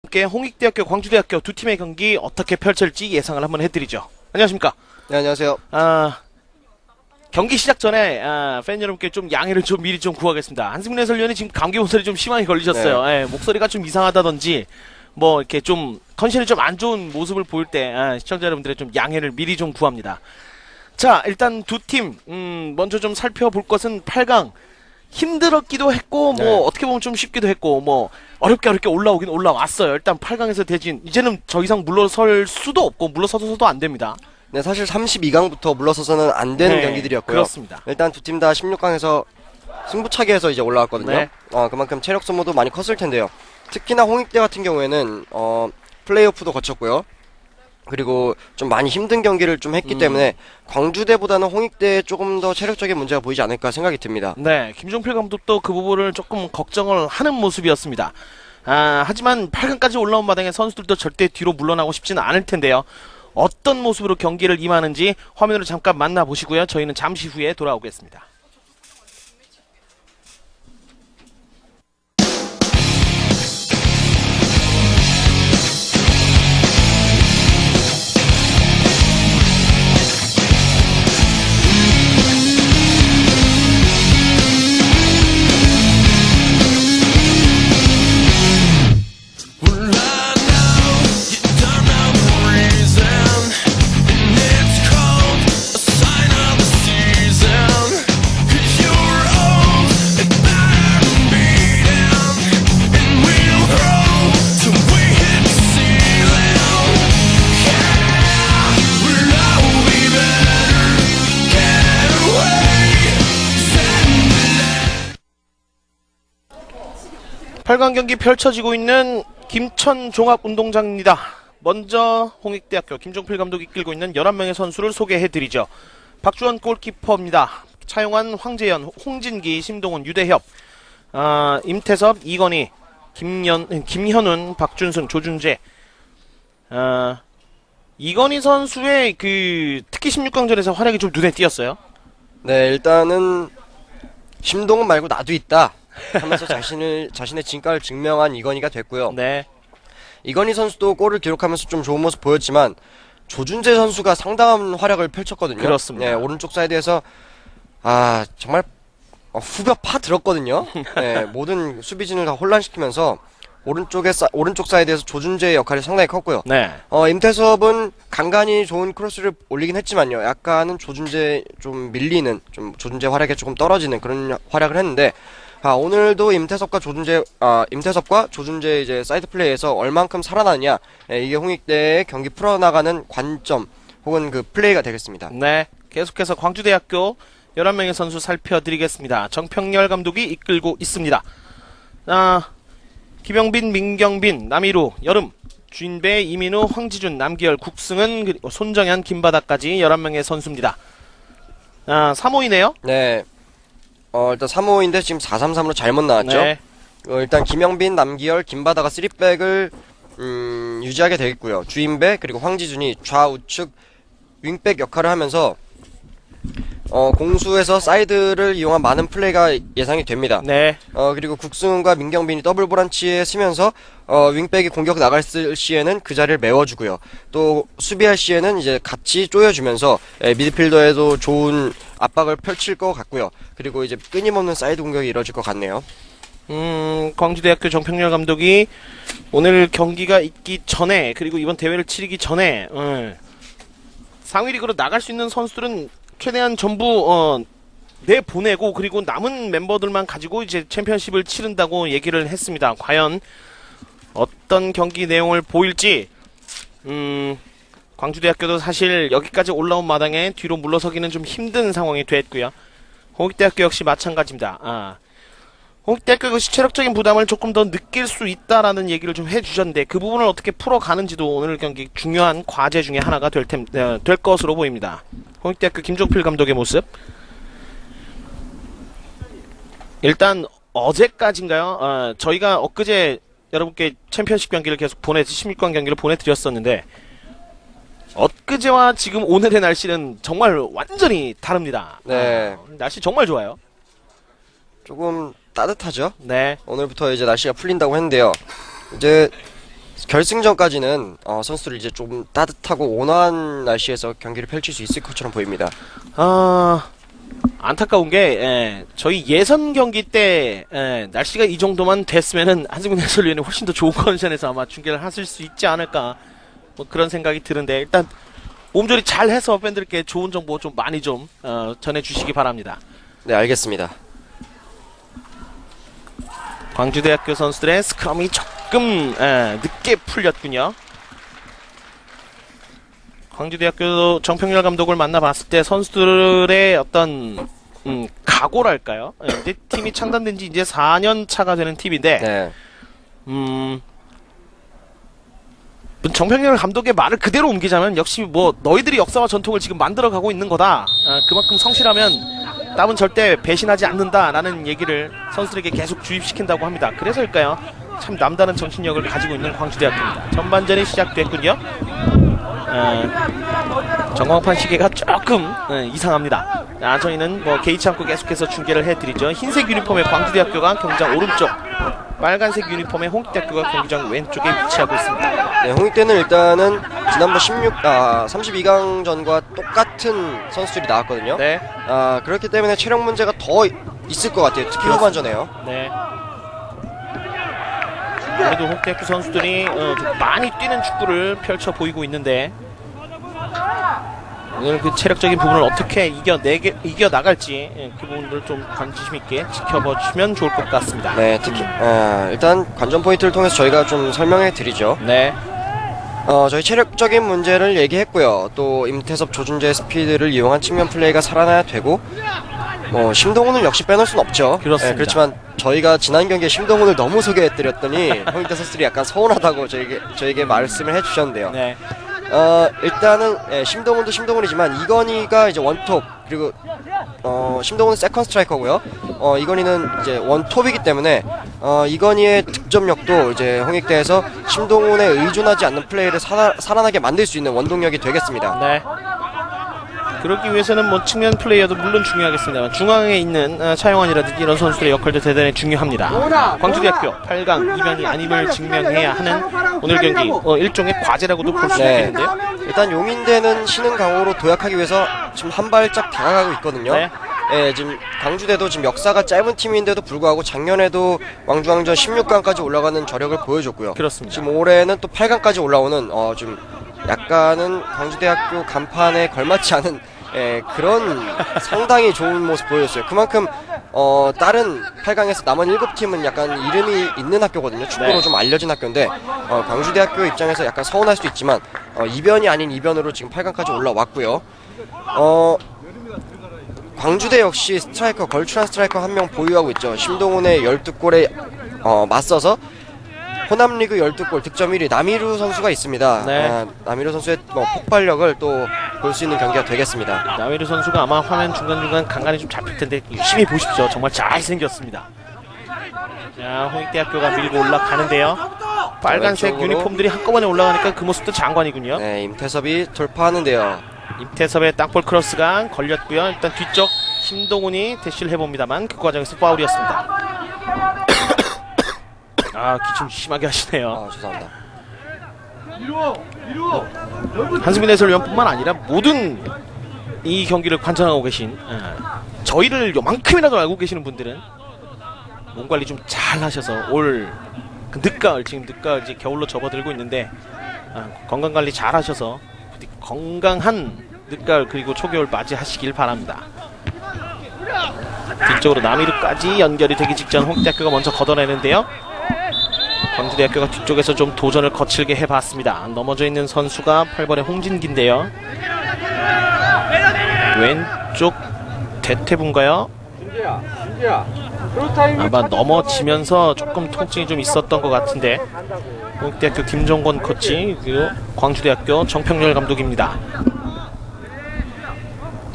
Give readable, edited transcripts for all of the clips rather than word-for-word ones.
함께 홍익대학교, 광주대학교 두 팀의 경기 어떻게 펼쳐질지 예상을 한번 해드리죠. 안녕하십니까? 네, 안녕하세요. 경기 시작 전에 팬 여러분께 좀 양해를 좀 미리 좀 구하겠습니다. 한승민 해설위원이 지금 감기 몸살이 좀 심하게 걸리셨어요. 네. 예, 목소리가 좀 이상하다든지 뭐 이렇게 좀 컨디션이 좀 안 좋은 모습을 보일 때 시청자 여러분들의 좀 양해를 미리 좀 구합니다. 자, 일단 두 팀 먼저 좀 살펴볼 것은 8강 힘들었기도 했고 뭐 네. 어떻게 보면 좀 쉽기도 했고 뭐 어렵게 올라오긴 올라왔어요. 일단 8강에서 대진 이제는 더 이상 물러설 수도 없고 물러서서도 안 됩니다. 네, 사실 32강부터 물러서서는 안 되는 네, 경기들이었고요. 그렇습니다. 일단 두 팀 다 16강에서 승부차기에서 이제 올라왔거든요. 네. 그만큼 체력 소모도 많이 컸을 텐데요. 특히나 홍익대 같은 경우에는 플레이오프도 거쳤고요. 그리고 좀 많이 힘든 경기를 좀 했기 때문에 광주대보다는 홍익대에 조금 더 체력적인 문제가 보이지 않을까 생각이 듭니다. 네, 김종필 감독도 그 부분을 조금 걱정을 하는 모습이었습니다. 하지만 8강까지 올라온 마당에 선수들도 절대 뒤로 물러나고 싶지는 않을 텐데요. 어떤 모습으로 경기를 임하는지 화면으로 잠깐 만나보시고요. 저희는 잠시 후에 돌아오겠습니다. 팔강 경기 펼쳐지고 있는 김천종합운동장입니다. 먼저 홍익대학교 김종필 감독이 이끌고 있는 11명의 선수를 소개해드리죠. 박주원 골키퍼입니다. 차용환, 황재현, 홍진기, 심동훈, 유대협, 임태섭, 이건희, 김현훈, 박준승, 조준재. 이건희 선수의 특히 16강전에서 활약이 좀 눈에 띄었어요. 네, 일단은 심동은 말고 나도 있다 하면서 자신의 진가를 증명한 이건희가 됐고요. 네. 이건희 선수도 골을 기록하면서 좀 좋은 모습 보였지만 조준재 선수가 상당한 활약을 펼쳤거든요. 그렇습니다. 네, 오른쪽 사이드에서 정말 후벼 파 들었거든요. 네, 모든 수비진을 다 혼란시키면서 오른쪽 사이드에서 조준재의 역할이 상당히 컸고요. 네. 임태섭은 간간히 좋은 크로스를 올리긴 했지만요. 약간은 조준재 좀 밀리는, 좀 조준재 활약에 조금 떨어지는 그런 활약을 했는데, 오늘도 임태섭과 조준재 이제 사이드 플레이에서 얼만큼 살아나느냐, 이게 홍익대의 경기 풀어나가는 관점 혹은 그 플레이가 되겠습니다. 네, 계속해서 광주대학교 11명의 선수 살펴드리겠습니다. 정평열 감독이 이끌고 있습니다. 김영빈, 민경빈, 남이루, 여름, 주인배, 이민우, 황지준, 남기열, 국승은, 그리고 손정현, 김바다까지 11명의 선수입니다. 3호이네요? 네. 일단 3호인데 지금 4-3-3으로 잘못 나왔죠. 네. 일단 김영빈, 남기열, 김바다가 3백을 유지하게 되겠고요. 주인배 그리고 황지준이 좌우측 윙백 역할을 하면서 공수에서 사이드를 이용한 많은 플레이가 예상이 됩니다. 네. 그리고 국승훈과 민경빈이 더블 보란치에 쓰면서 윙백이 공격 나갈 시에는 그 자리를 메워주고요. 또 수비할 시에는 이제 같이 쪼여주면서 미드필더에도 좋은 압박을 펼칠 것 같고요. 그리고 이제 끊임없는 사이드 공격이 이루어질 것 같네요. 광주대학교 정평열 감독이 오늘 경기가 있기 전에, 그리고 이번 대회를 치르기 전에 상위 리그로 나갈 수 있는 선수들은 최대한 전부 내보내고, 그리고 남은 멤버들만 가지고 이제 챔피언십을 치른다고 얘기를 했습니다. 과연 어떤 경기 내용을 보일지. 광주대학교도 사실 여기까지 올라온 마당에 뒤로 물러서기는 좀 힘든 상황이 됐고요. 홍익대학교 역시 마찬가지입니다. 홍익대학교 역시 체력적인 부담을 조금 더 느낄 수 있다라는 얘기를 좀 해주셨는데, 그 부분을 어떻게 풀어가는지도 오늘 경기 중요한 과제 중에 하나가 될 것으로 보입니다. 홍익대학교 김종필 감독의 모습. 일단 어제까지인가요? 저희가 엊그제 여러분께 챔피언십 경기를 계속 16강 경기를 보내드렸었는데, 엊그제와 지금 오늘의 날씨는 정말 완전히 다릅니다. 네. 날씨 정말 좋아요. 조금 따뜻하죠? 네. 오늘부터 이제 날씨가 풀린다고 했는데요. 이제 결승전까지는 선수들 이제 좀 따뜻하고 온화한 날씨에서 경기를 펼칠 수 있을 것처럼 보입니다. 안타까운 게 저희 예선 경기 때 날씨가 이 정도만 됐으면은 한승민 해설위원이 훨씬 더 좋은 컨디션에서 아마 중계를 하실 수 있지 않을까 뭐 그런 생각이 드는데 일단 몸조리 잘 해서 팬들께 좋은 정보 좀 많이 좀 전해주시기 바랍니다. 네, 알겠습니다. 광주대학교 선수들의 스크럼이 조금 늦게 풀렸군요. 광주대학교 정평열 감독을 만나봤을 때 선수들의 어떤 각오랄까요? 이제 팀이 창단된 지 이제 4년 차가 되는 팀인데 네. 정평열 감독의 말을 그대로 옮기자면 역시 뭐 너희들이 역사와 전통을 지금 만들어가고 있는 거다. 그만큼 성실하면 땀은 절대 배신하지 않는다라는 얘기를 선수들에게 계속 주입시킨다고 합니다. 그래서일까요? 참 남다른 정신력을 가지고 있는 광주대학교입니다. 전반전이 시작됐군요. 전광판 시계가 조금 이상합니다. 저희는 뭐 개의치 않고 계속해서 중계를 해드리죠. 흰색 유니폼의 광주대학교가 경기장 오른쪽, 빨간색 유니폼의 홍익대학교가 경기장 왼쪽에 위치하고 있습니다. 네, 홍익대는 일단은 지난번 32강전과 똑같은 선수들이 나왔거든요. 네. 그렇기 때문에 체력 문제가 더 있을 것 같아요. 특히 후반전에요. 네. 그래도 홍익대학교 선수들이 좀 많이 뛰는 축구를 펼쳐 보이고 있는데 오늘 그 체력적인 부분을 어떻게 이겨 나갈지 그 부분을 좀 관심 있게 지켜보시면 좋을 것 같습니다. 네, 특히 일단 관전 포인트를 통해서 저희가 좀 설명해 드리죠. 네. 저희 체력적인 문제를 얘기했고요. 또 임태섭, 조준재 스피드를 이용한 측면 플레이가 살아나야 되고 뭐 심동훈은 역시 빼놓을 순 없죠. 그렇습니다. 그렇지만 저희가 지난 경기에 심동훈을 너무 소개해드렸더니 홍익대 선수들이 약간 서운하다고 저에게 말씀을 해주셨는데요. 네. 일단은 심동훈도 심동훈이지만 이건희가 이제 원톱, 그리고 심동훈은 세컨 스트라이커고요. 이건희는 이제 원톱이기 때문에 이건희의 득점력도 이제 홍익대에서 심동훈에 의존하지 않는 플레이를 살아나게 만들 수 있는 원동력이 되겠습니다. 네. 그러기 위해서는 뭐 측면 플레이어도 물론 중요하겠습니다만 중앙에 있는 차영환이라든지 이런 선수들의 역할도 대단히 중요합니다. 광주대학교 8강 이변이 아님을 증명해야 하는 오늘 경기 일종의 과제라고도 볼 수 네. 있겠는데요. 일단 용인대는 신흥 강호로 도약하기 위해서 지금 한 발짝 다가가고 있거든요. 네. 지금 광주대도 지금 역사가 짧은 팀인데도 불구하고 작년에도 왕중왕전 16강까지 올라가는 저력을 보여줬고요. 그렇습니다. 지금 올해는 또 8강까지 올라오는 좀 약간은 광주대학교 간판에 걸맞지 않은 그런 상당히 좋은 모습 보여줬어요. 그만큼 다른 8강에서 남은 7팀은 약간 이름이 있는 학교거든요. 축구로 네. 좀 알려진 학교인데 광주대학교 입장에서 약간 서운할 수도 있지만 이변이 아닌 이변으로 지금 8강까지 올라왔고요. 광주대 역시 스트라이커, 걸출한 스트라이커 한 명 보유하고 있죠. 심동훈의 12골에 맞서서 호남리그 12골 득점 1위 남이루 선수가 있습니다. 네. 남이루 선수의 폭발력을 또 볼 수 있는 경기가 되겠습니다. 남이루 선수가 아마 화면 중간중간 간간히 좀 잡힐 텐데 유심히 보십시오. 정말 잘생겼습니다. 자, 홍익대학교가 밀고 올라가는데요. 빨간색 왼쪽으로. 유니폼들이 한꺼번에 올라가니까 그 모습도 장관이군요. 네, 임태섭이 돌파하는데요. 임태섭의 땅볼 크로스가 걸렸고요. 일단 뒤쪽 심동훈이 대시를 해봅니다만 그 과정에서 파울이었습니다. 기침 심하게 하시네요. 죄송합니다. 한승민 해설위원뿐만 아니라 모든 이 경기를 관전하고 계신 저희를 요만큼이라도 알고 계시는 분들은 몸 관리 좀 잘 하셔서 올 그 늦가을, 지금 늦가을 이제 겨울로 접어들고 있는데 건강 관리 잘 하셔서 부디 건강한 늦가을 그리고 초겨울 맞이하시길 바랍니다. 뒤쪽으로 남이루까지 연결이 되기 직전 홍익대학교가 먼저 걷어내는데요. 광주대학교가 뒤쪽에서 좀 도전을 거칠게 해봤습니다. 넘어져 있는 선수가 8번의 홍진기인데요. 왼쪽 대퇴분가요? 아마 넘어지면서 조금 통증이 좀 있었던 것 같은데 홍익대학교 김종건 코치 그리고 광주대학교 정평열 감독입니다.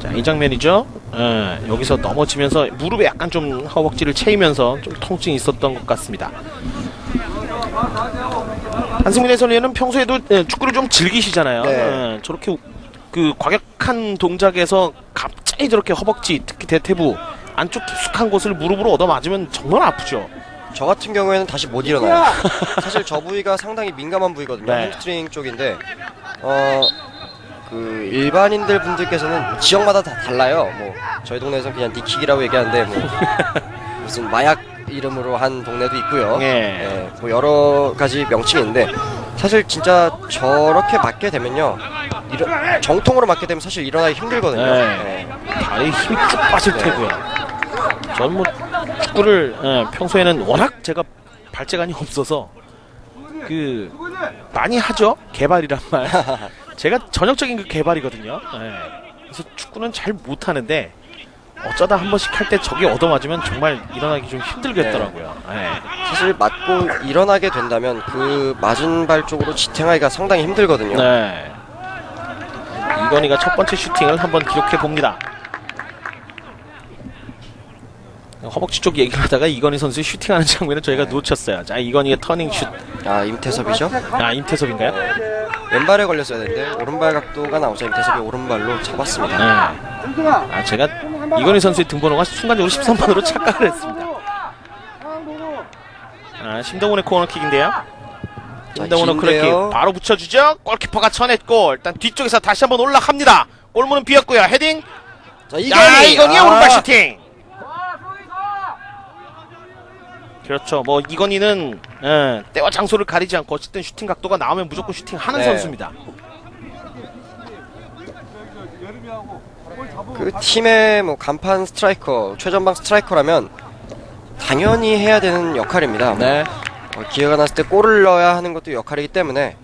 자, 이 장면이죠. 여기서 넘어지면서 무릎에 약간 좀 허벅지를 채이면서 좀 통증이 있었던 것 같습니다. 한승민 해설위원은 평소에도 축구를 좀 즐기시잖아요. 네. 저렇게 그 과격한 동작에서 갑자기 저렇게 허벅지, 특히 대퇴부 안쪽 깊숙한 곳을 무릎으로 얻어맞으면 정말 아프죠. 저 같은 경우에는 다시 못 일어나요. 사실 저 부위가 상당히 민감한 부위거든요. 네. 햄스트링 쪽인데 그 일반인들 분들께서는 지역마다 다 달라요. 뭐 저희 동네에서는 그냥 니킥이라고 얘기하는데 뭐 무슨 마약 이름으로 한 동네도 있고요. 예. 뭐 여러 가지 명칭이 있는데 사실 진짜 저렇게 맞게 되면요. 정통으로 맞게 되면 사실 일어나기 힘들거든요. 네. 다리 힘이 쭉 빠질 테고요. 전 뭐 축구를 평소에는 워낙 제가 발재간이 없어서 그 많이 하죠. 개발이란 말. 제가 전형적인 그 개발이거든요. 그래서 축구는 잘 못하는데 어쩌다 한 번씩 할 때 저게 얻어맞으면 정말 일어나기 좀 힘들겠더라고요. 사실 맞고 일어나게 된다면 그 맞은 발 쪽으로 지탱하기가 상당히 힘들거든요. 네. 이건희가 첫 번째 슈팅을 한번 기록해 봅니다. 허벅지 쪽 얘기를 하다가 이건희 선수 슈팅하는 장면을 저희가 놓쳤어요. 자, 이건희의 터닝 슛. 아, 임태섭이죠? 아, 임태섭인가요? 왼발에 걸렸어야 되는데 오른발 각도가 나오자 임태섭이 오른발로 잡았습니다. 네. 아, 제가 이건희 선수의 등번호가 순간적으로 13번으로 착각을 했습니다. 아, 심동훈의 코너킥인데요. 심동훈의 코너킥 바로 붙여주죠. 골키퍼가 쳐냈고 일단 뒤쪽에서 다시 한번 올라갑니다. 골문은 비었고요. 헤딩. 자, 이건희의 오른발 슈팅. 그렇죠. 뭐 이건희는 때와 장소를 가리지 않고 어쨌든 슈팅 각도가 나오면 무조건 슈팅하는 선수입니다. 그 팀의 뭐 간판 스트라이커, 최전방 스트라이커라면 당연히 해야 되는 역할입니다. 네. 기회가 났을 때 골을 넣어야 하는 것도 역할이기 때문에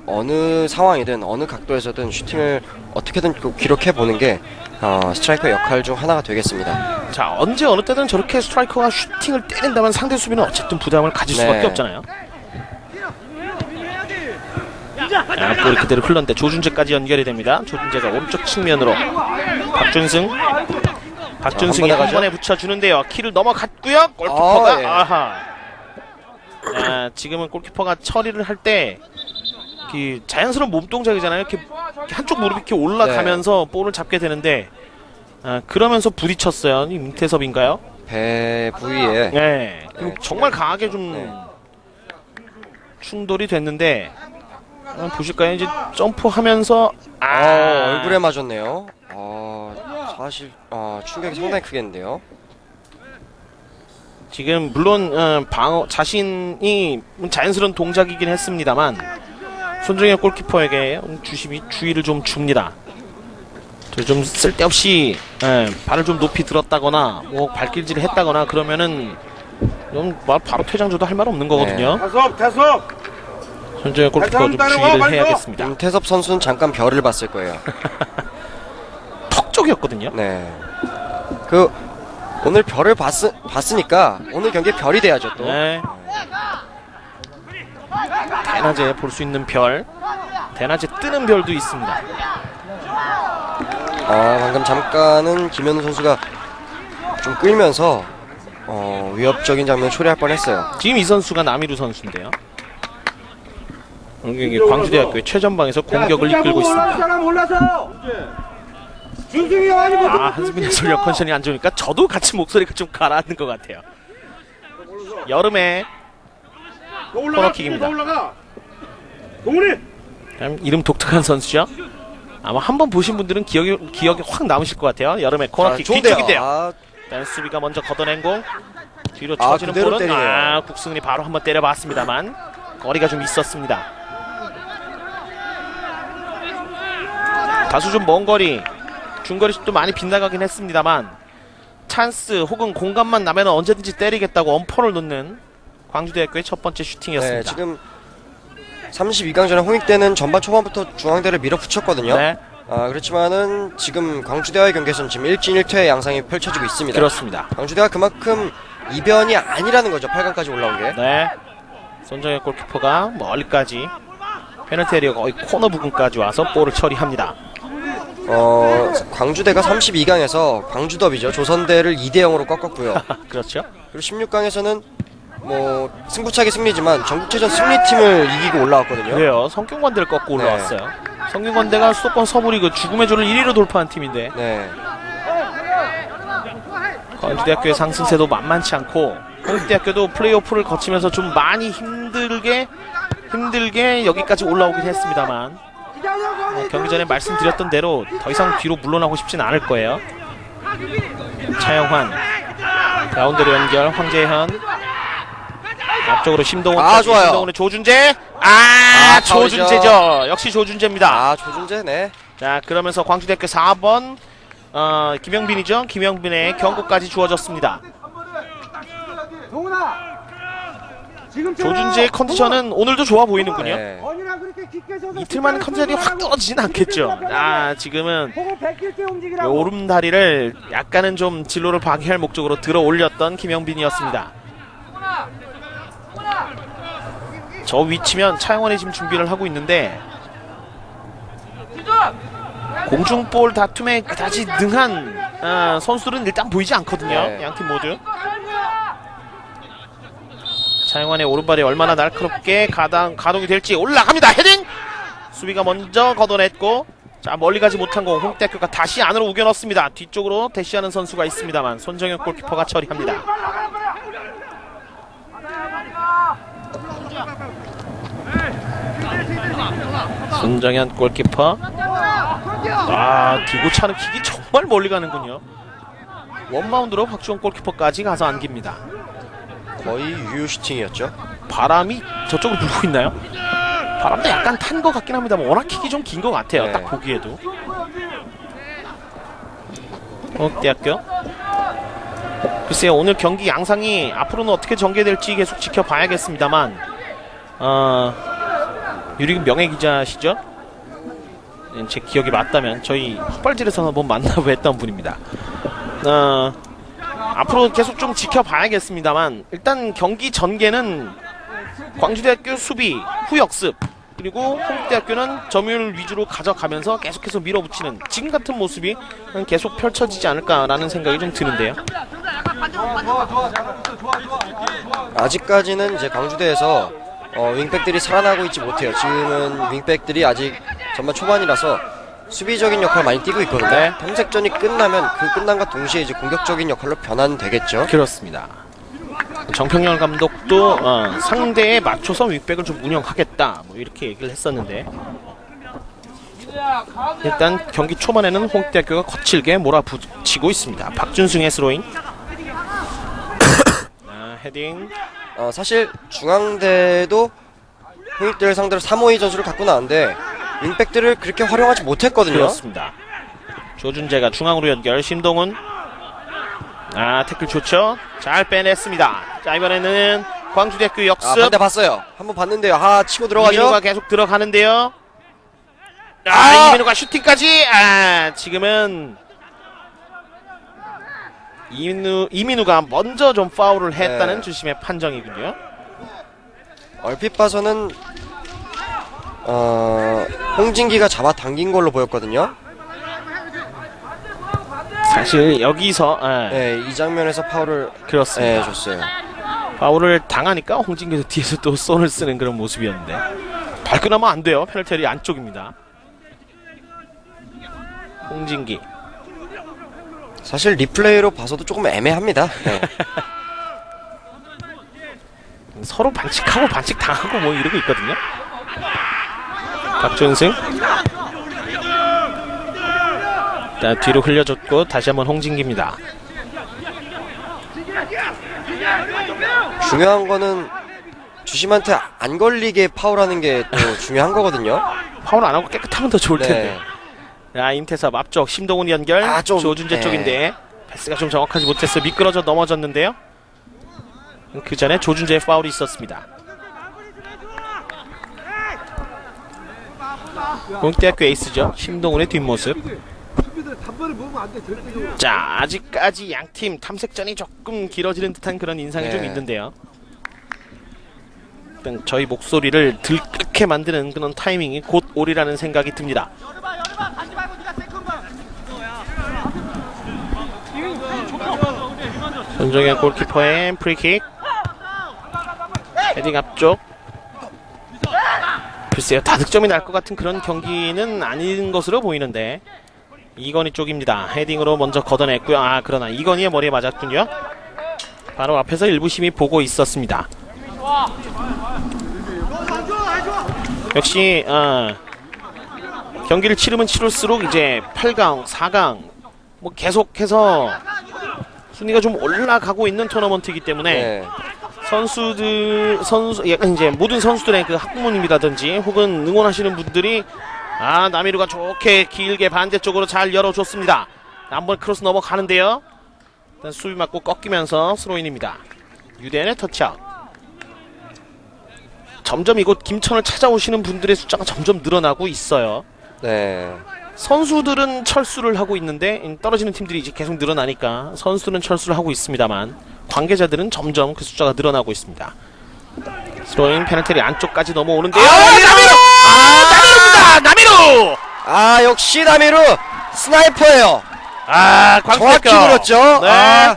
어느 상황이든 어느 각도에서든 슈팅을 어떻게든 기록해 보는 게 스트라이커 역할 중 하나가 되겠습니다. 자, 언제 어느 때든 저렇게 스트라이커가 슈팅을 때린다면 상대 수비는 어쨌든 부담을 가질 수밖에 없잖아요. 볼이 그대로 흘렀는데 조준재까지 연결이 됩니다. 조준재가 오른쪽 측면으로 박준승이 한 번에 붙여주는데요. 키를 넘어갔고요. 골키퍼가 아하. 지금은 골키퍼가 처리를 할 때 그 자연스러운 몸 동작이잖아요. 이렇게 한쪽 무릎이 이렇게 올라가면서 볼을 잡게 되는데 그러면서 부딪혔어요. 임태섭인가요? 배 부위에. 네. 정말 강하게 좀 충돌이 됐는데 보실까요? 이제 점프하면서 얼굴에 맞았네요. 사실 충격이 상당히 크겠는데요. 지금 물론 방어 자신이 자연스러운 동작이긴 했습니다만 손정혁 골키퍼에게 주의를 좀 줍니다. 좀 쓸데없이 발을 좀 높이 들었다거나 뭐 발길질을 했다거나 그러면은 바로 퇴장 줘도 할 말 없는 거거든요. 태섭! 손정혁 골키퍼 좀 주의를 해야겠습니다. 임태섭 선수는 잠깐 별을 봤을 거예요. 턱 쪽이었거든요. 네. 오늘 별을 봤으니까 오늘 경기에 별이 돼야죠 또. 네. 대낮에 볼 수 있는 별, 대낮에 뜨는 별도 있습니다. 방금 잠깐은 김현우 선수가 좀 끌면서 위협적인 장면을 초래할 뻔했어요. 지금 이 선수가 남이루 선수인데요. 여기 광주대학교의 최전방에서 공격을 이끌고 있습니다. 한수빈 해설위원 컨디션이 안 좋으니까 저도 같이 목소리가 좀 가라앉는 것 같아요. 여름에 코너킥입니다. 이름 독특한 선수죠. 아마 한번 보신 분들은 기억에 확 남으실 것 같아요. 여름에 코너킥 뒤쪽인데요. 일단 수비가 먼저 걷어낸 공 뒤로 쳐지는 볼은 국승은이 바로 한번 때려봤습니다만 거리가 좀 있었습니다. 다소 좀 먼 거리 중거리 슛도 많이 빗나가긴 했습니다만 찬스 혹은 공간만 나면 언제든지 때리겠다고 엄포를 놓는 광주대학교의 첫 번째 슈팅이었습니다. 네, 지금 32강전에 홍익 때는 전반 초반부터 중앙대를 밀어붙였거든요. 네. 그렇지만은 지금 광주대와의 경기에서는 지금 1진 1퇴의 양상이 펼쳐지고 있습니다. 그렇습니다. 광주대가 그만큼 이변이 아니라는 거죠. 8강까지 올라온 게. 네. 손정혁 골키퍼가 멀리까지 페널티 에리어가 거의 코너 부근까지 와서 볼을 처리합니다. 광주대가 32강에서 광주더비죠. 조선대를 2대0으로 꺾었고요. 그렇죠. 그리고 16강에서는 뭐 승부차기 승리지만 전국체전 승리팀을 이기고 올라왔거든요. 그래요. 성균관대를 꺾고 올라왔어요. 성균관대가 수도권 서부리그 죽음의 조를 1위로 돌파한 팀인데 네. 광주대학교의 상승세도 만만치 않고 홍익대학교도 플레이오프를 거치면서 좀 많이 힘들게 여기까지 올라오긴 했습니다만 경기 전에 말씀드렸던 대로 더 이상 뒤로 물러나고 싶진 않을 거예요. 차영환 가운데로 연결. 황재현 앞쪽으로 심동훈. 좋아요. 심동훈의 조준재. 파울이죠. 조준재죠. 역시 조준재입니다. 조준재. 네. 자, 그러면서 광주대학교 4번 김영빈이죠. 김영빈의 경고까지 주어졌습니다. 조준재의 컨디션은 오늘도 좋아 보이는군요. 네. 이틀만에 컨디션이 확 떨어지진 않겠죠. 지금은 오름다리를 약간은 좀 진로를 방해할 목적으로 들어 올렸던 김영빈이었습니다. 저 위치면 차영원이 지금 준비를 하고 있는데 공중볼 다툼에 그다지 능한 선수들은 일단 보이지 않거든요. 네. 양팀 모두. 차영환의 오른발이 얼마나 날카롭게 가동이 될지. 올라갑니다. 헤딩! 수비가 먼저 걷어냈고, 자, 멀리 가지 못한 공 홍익대학교가 다시 안으로 우겨 넣습니다. 뒤쪽으로 대시하는 선수가 있습니다만 손정현 골키퍼가 처리합니다. 손정현 골키퍼. 디고 차는 킥이 정말 멀리 가는군요. 원바운드로 박주원 골키퍼까지 가서 안깁니다. 거의 유효 슈팅이었죠. 바람이 저쪽으로 불고 있나요? 바람도 약간 탄 것 같긴 합니다만 워낙 킥이 좀 긴 것 같아요. 네. 딱 보기에도. 홍익대학교. 글쎄요, 오늘 경기 양상이 앞으로는 어떻게 전개될지 계속 지켜봐야겠습니다만 유리금 명예기자시죠? 제 기억이 맞다면 저희 헛발질에서 한번 만나고 했던 분입니다. 앞으로 계속 좀 지켜봐야겠습니다만 일단 경기 전개는 광주대학교 수비, 후역습, 그리고 홍익대학교는 점유율 위주로 가져가면서 계속해서 밀어붙이는 지금 같은 모습이 계속 펼쳐지지 않을까라는 생각이 좀 드는데요. 아직까지는 이제 강주대에서 윙백들이 살아나고 있지 못해요. 지금은 윙백들이 아직 전반 초반이라서 수비적인 역할을 많이 띄고 있거든요. 네. 탐색전이 끝나면 그 끝남과 동시에 이제 공격적인 역할로 변환되겠죠. 그렇습니다. 정평열 감독도 상대에 맞춰서 윙백을 좀 운영하겠다 뭐 이렇게 얘기를 했었는데 일단 경기 초반에는 홍익대학교가 거칠게 몰아붙이고 있습니다. 박준승의 스로잉. 헤딩. 사실 중앙대도 홍익대를 상대로 3-5-2 전술을 갖고 나왔는데 윙백들을 그렇게 활용하지 못했거든요. 그렇습니다. 조준재가 중앙으로 연결. 심동훈. 태클 좋죠. 잘 빼냈습니다. 자, 이번에는 광주대학교 역습. 반대 봤어요. 한번 봤는데요. 치고 들어가죠. 이민우가 계속 들어가는데요. 이민우가 슈팅까지. 지금은 이민우가 먼저 좀 파울을 했다는 네. 주심의 판정이군요. 얼핏 봐서는 홍진기가 잡아당긴 걸로 보였거든요. 사실 여기서 네, 이 장면에서 파울을 그렇습니다. 줬어요. 파울을 당하니까 홍진기도 뒤에서 또 손을 쓰는 그런 모습이었는데 밟고 나면 안 돼요. 페널티 에리어 안쪽입니다. 홍진기. 사실 리플레이로 봐서도 조금 애매합니다. 네. 서로 반칙하고 반칙 당하고 뭐 이러고 있거든요. 박준승. 자, 뒤로 흘려줬고 다시 한번 홍진기입니다. 중요한 거는 주심한테 안 걸리게 파울하는 게 또 중요한 거거든요. 파울 안 하고 깨끗하면 더 좋을 텐데. 자, 임태섭 앞쪽 심동훈 연결. 조준재 쪽인데 패스가 좀 정확하지 못해서 미끄러져 넘어졌는데요. 그 전에 조준재의 파울이 있었습니다. 홍익대학교 에이스죠. 심동훈의 뒷모습. 자, 아직까지 양팀 탐색전이 조금 길어지는 듯한 그런 인상이 좀 있는데요. 일단 저희 목소리를 들끓게 만드는 그런 타이밍이 곧 오리라는 생각이 듭니다. 손정현 골키퍼의 프리킥. 헤딩 앞쪽. 글쎄요, 다득점이 날 것 같은 그런 경기는 아닌 것으로 보이는데 이건희 쪽입니다. 헤딩으로 먼저 걷어냈고요. 그러나 이건희의 머리에 맞았군요. 바로 앞에서 일부 심이 보고 있었습니다. 역시 경기를 치르면 치를수록 이제 8강, 4강 뭐 계속해서 순위가 좀 올라가고 있는 토너먼트이기 때문에 네. 약간 이제 모든 선수들의 그 학부모님이라든지 혹은 응원하시는 분들이 나미루가 좋게 길게 반대쪽으로 잘 열어줬습니다. 한번 크로스 넘어가는데요. 일단 수비 맞고 꺾이면서 스로인입니다. 유대현의 터치아웃. 점점 이곳 김천을 찾아오시는 분들의 숫자가 점점 늘어나고 있어요. 네. 선수들은 철수를 하고 있는데 떨어지는 팀들이 이제 계속 늘어나니까 선수들은 철수를 하고 있습니다만 관계자들은 점점 그 숫자가 늘어나고 있습니다. 스로인 페널티리 안쪽까지 넘어오는데요. 나미루입니다. 나미루. 역시 나미루 스나이퍼예요. 정확히 광택교. 들었죠. 네.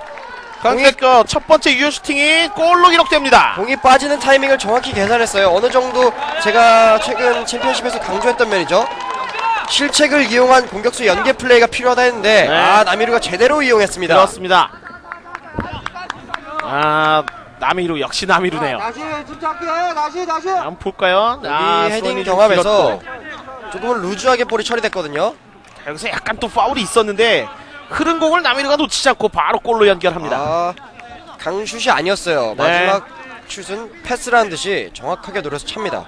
광택교 첫 번째 유효 슈팅이 골로 기록됩니다. 공이 빠지는 타이밍을 정확히 계산했어요. 어느 정도 제가 최근 챔피언십에서 강조했던 면이죠. 실책을 이용한 공격수 연계 플레이가 필요하다 했는데 네. 나미루가 제대로 이용했습니다. 그렇습니다. 나미루 역시 나미루네요. 다시 침착해. 다시. 한번 볼까요? 이 헤딩 스로인이 좀 경합에서 길었고. 조금은 루즈하게 볼이 처리됐거든요. 여기서 약간 또 파울이 있었는데 흐른 공을 나미루가 놓치지 않고 바로 골로 연결합니다. 강슛이 아니었어요. 네. 마지막 슛은 패스라는 듯이 정확하게 노려서 찹니다.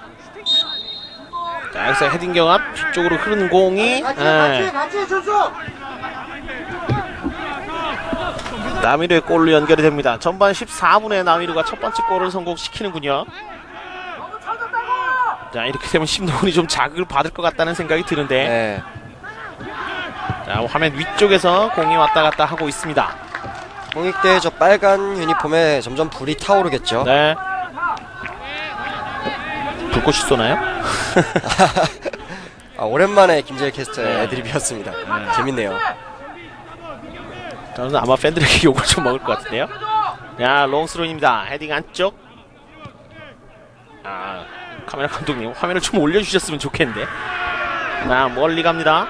자, 여기서 헤딩 경합 뒤쪽으로 흐르는 공이 같이 준수. 나미루의 골로 연결이 됩니다. 전반 14분에 나미루가 첫 번째 골을 성공시키는군요. 자, 이렇게 되면 심동훈이 좀 자극을 받을 것 같다는 생각이 드는데 네. 자, 화면 위쪽에서 공이 왔다 갔다 하고 있습니다. 홍익대의 저 빨간 유니폼에 점점 불이 타오르겠죠. 네. 불꽃이 쏘나요? 오랜만에 김재일 캐스터의 네. 애드립이었습니다. 재밌네요. 저는 아마 팬들에게 욕을 좀 먹을 것 같은데요. 야, 롱스로입니다. 헤딩 안쪽. 카메라 감독님 화면을 좀 올려주셨으면 좋겠는데. 멀리 갑니다.